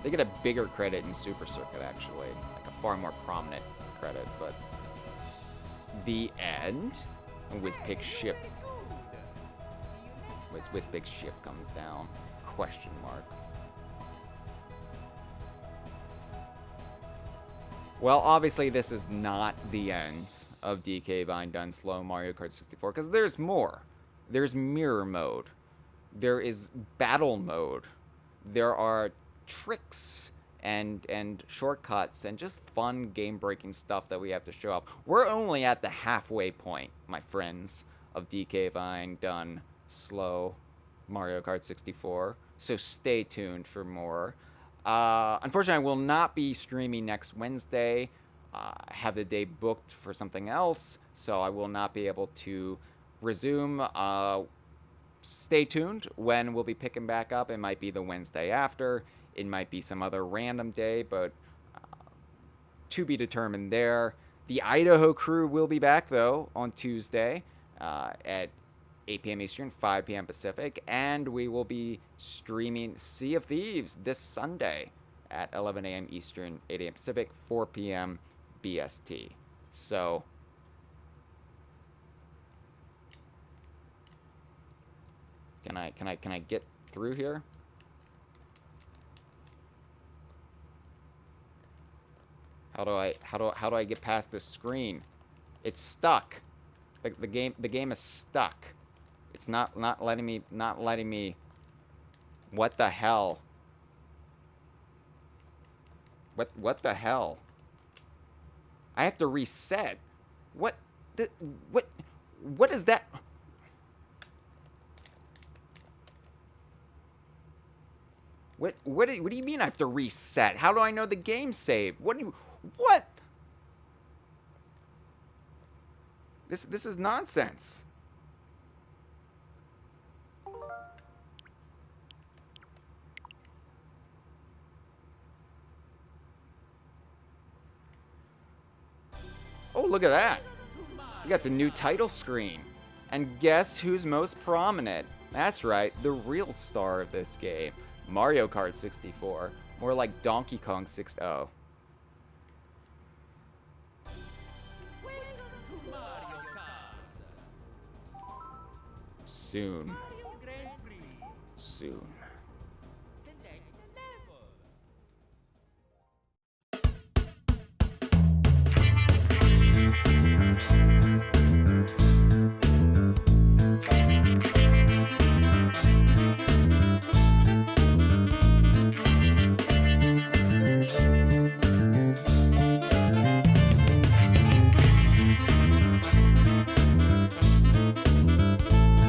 They get a bigger credit in Super Circuit, actually. Like a far more prominent credit, but... The end? Whizpig's ship. Whizpig's ship comes down. Question mark. Well, obviously this is not the end of DK Vine Done Slow Mario Kart 64, because there's more. There's mirror mode. There is battle mode. There are tricks and shortcuts and just fun game-breaking stuff that we have to show off. We're only at the halfway point, my friends, of DK Vine Done Slow Mario Kart 64, so stay tuned for more. Unfortunately, I will not be streaming next Wednesday. I have the day booked for something else, so I will not be able to resume. Stay tuned when we'll be picking back up. It might be the Wednesday after. It might be some other random day, but to be determined there. The Idaho crew will be back, though, on Tuesday at 8 p.m. Eastern, 5 p.m. Pacific, and we will be streaming Sea of Thieves this Sunday at 11 a.m. Eastern, 8 a.m. Pacific, 4 p.m. BST. So, can I get through here? How do I get past this screen? It's stuck. The game is stuck. It's not letting me. What the hell? What the hell? I have to reset. What is that? What do you mean I have to reset? How do I know the game saved? What? This is nonsense. Oh, look at that. We got the new title screen. And guess who's most prominent? That's right, the real star of this game. Mario Kart 64. More like Donkey Kong 60. Soon. Soon.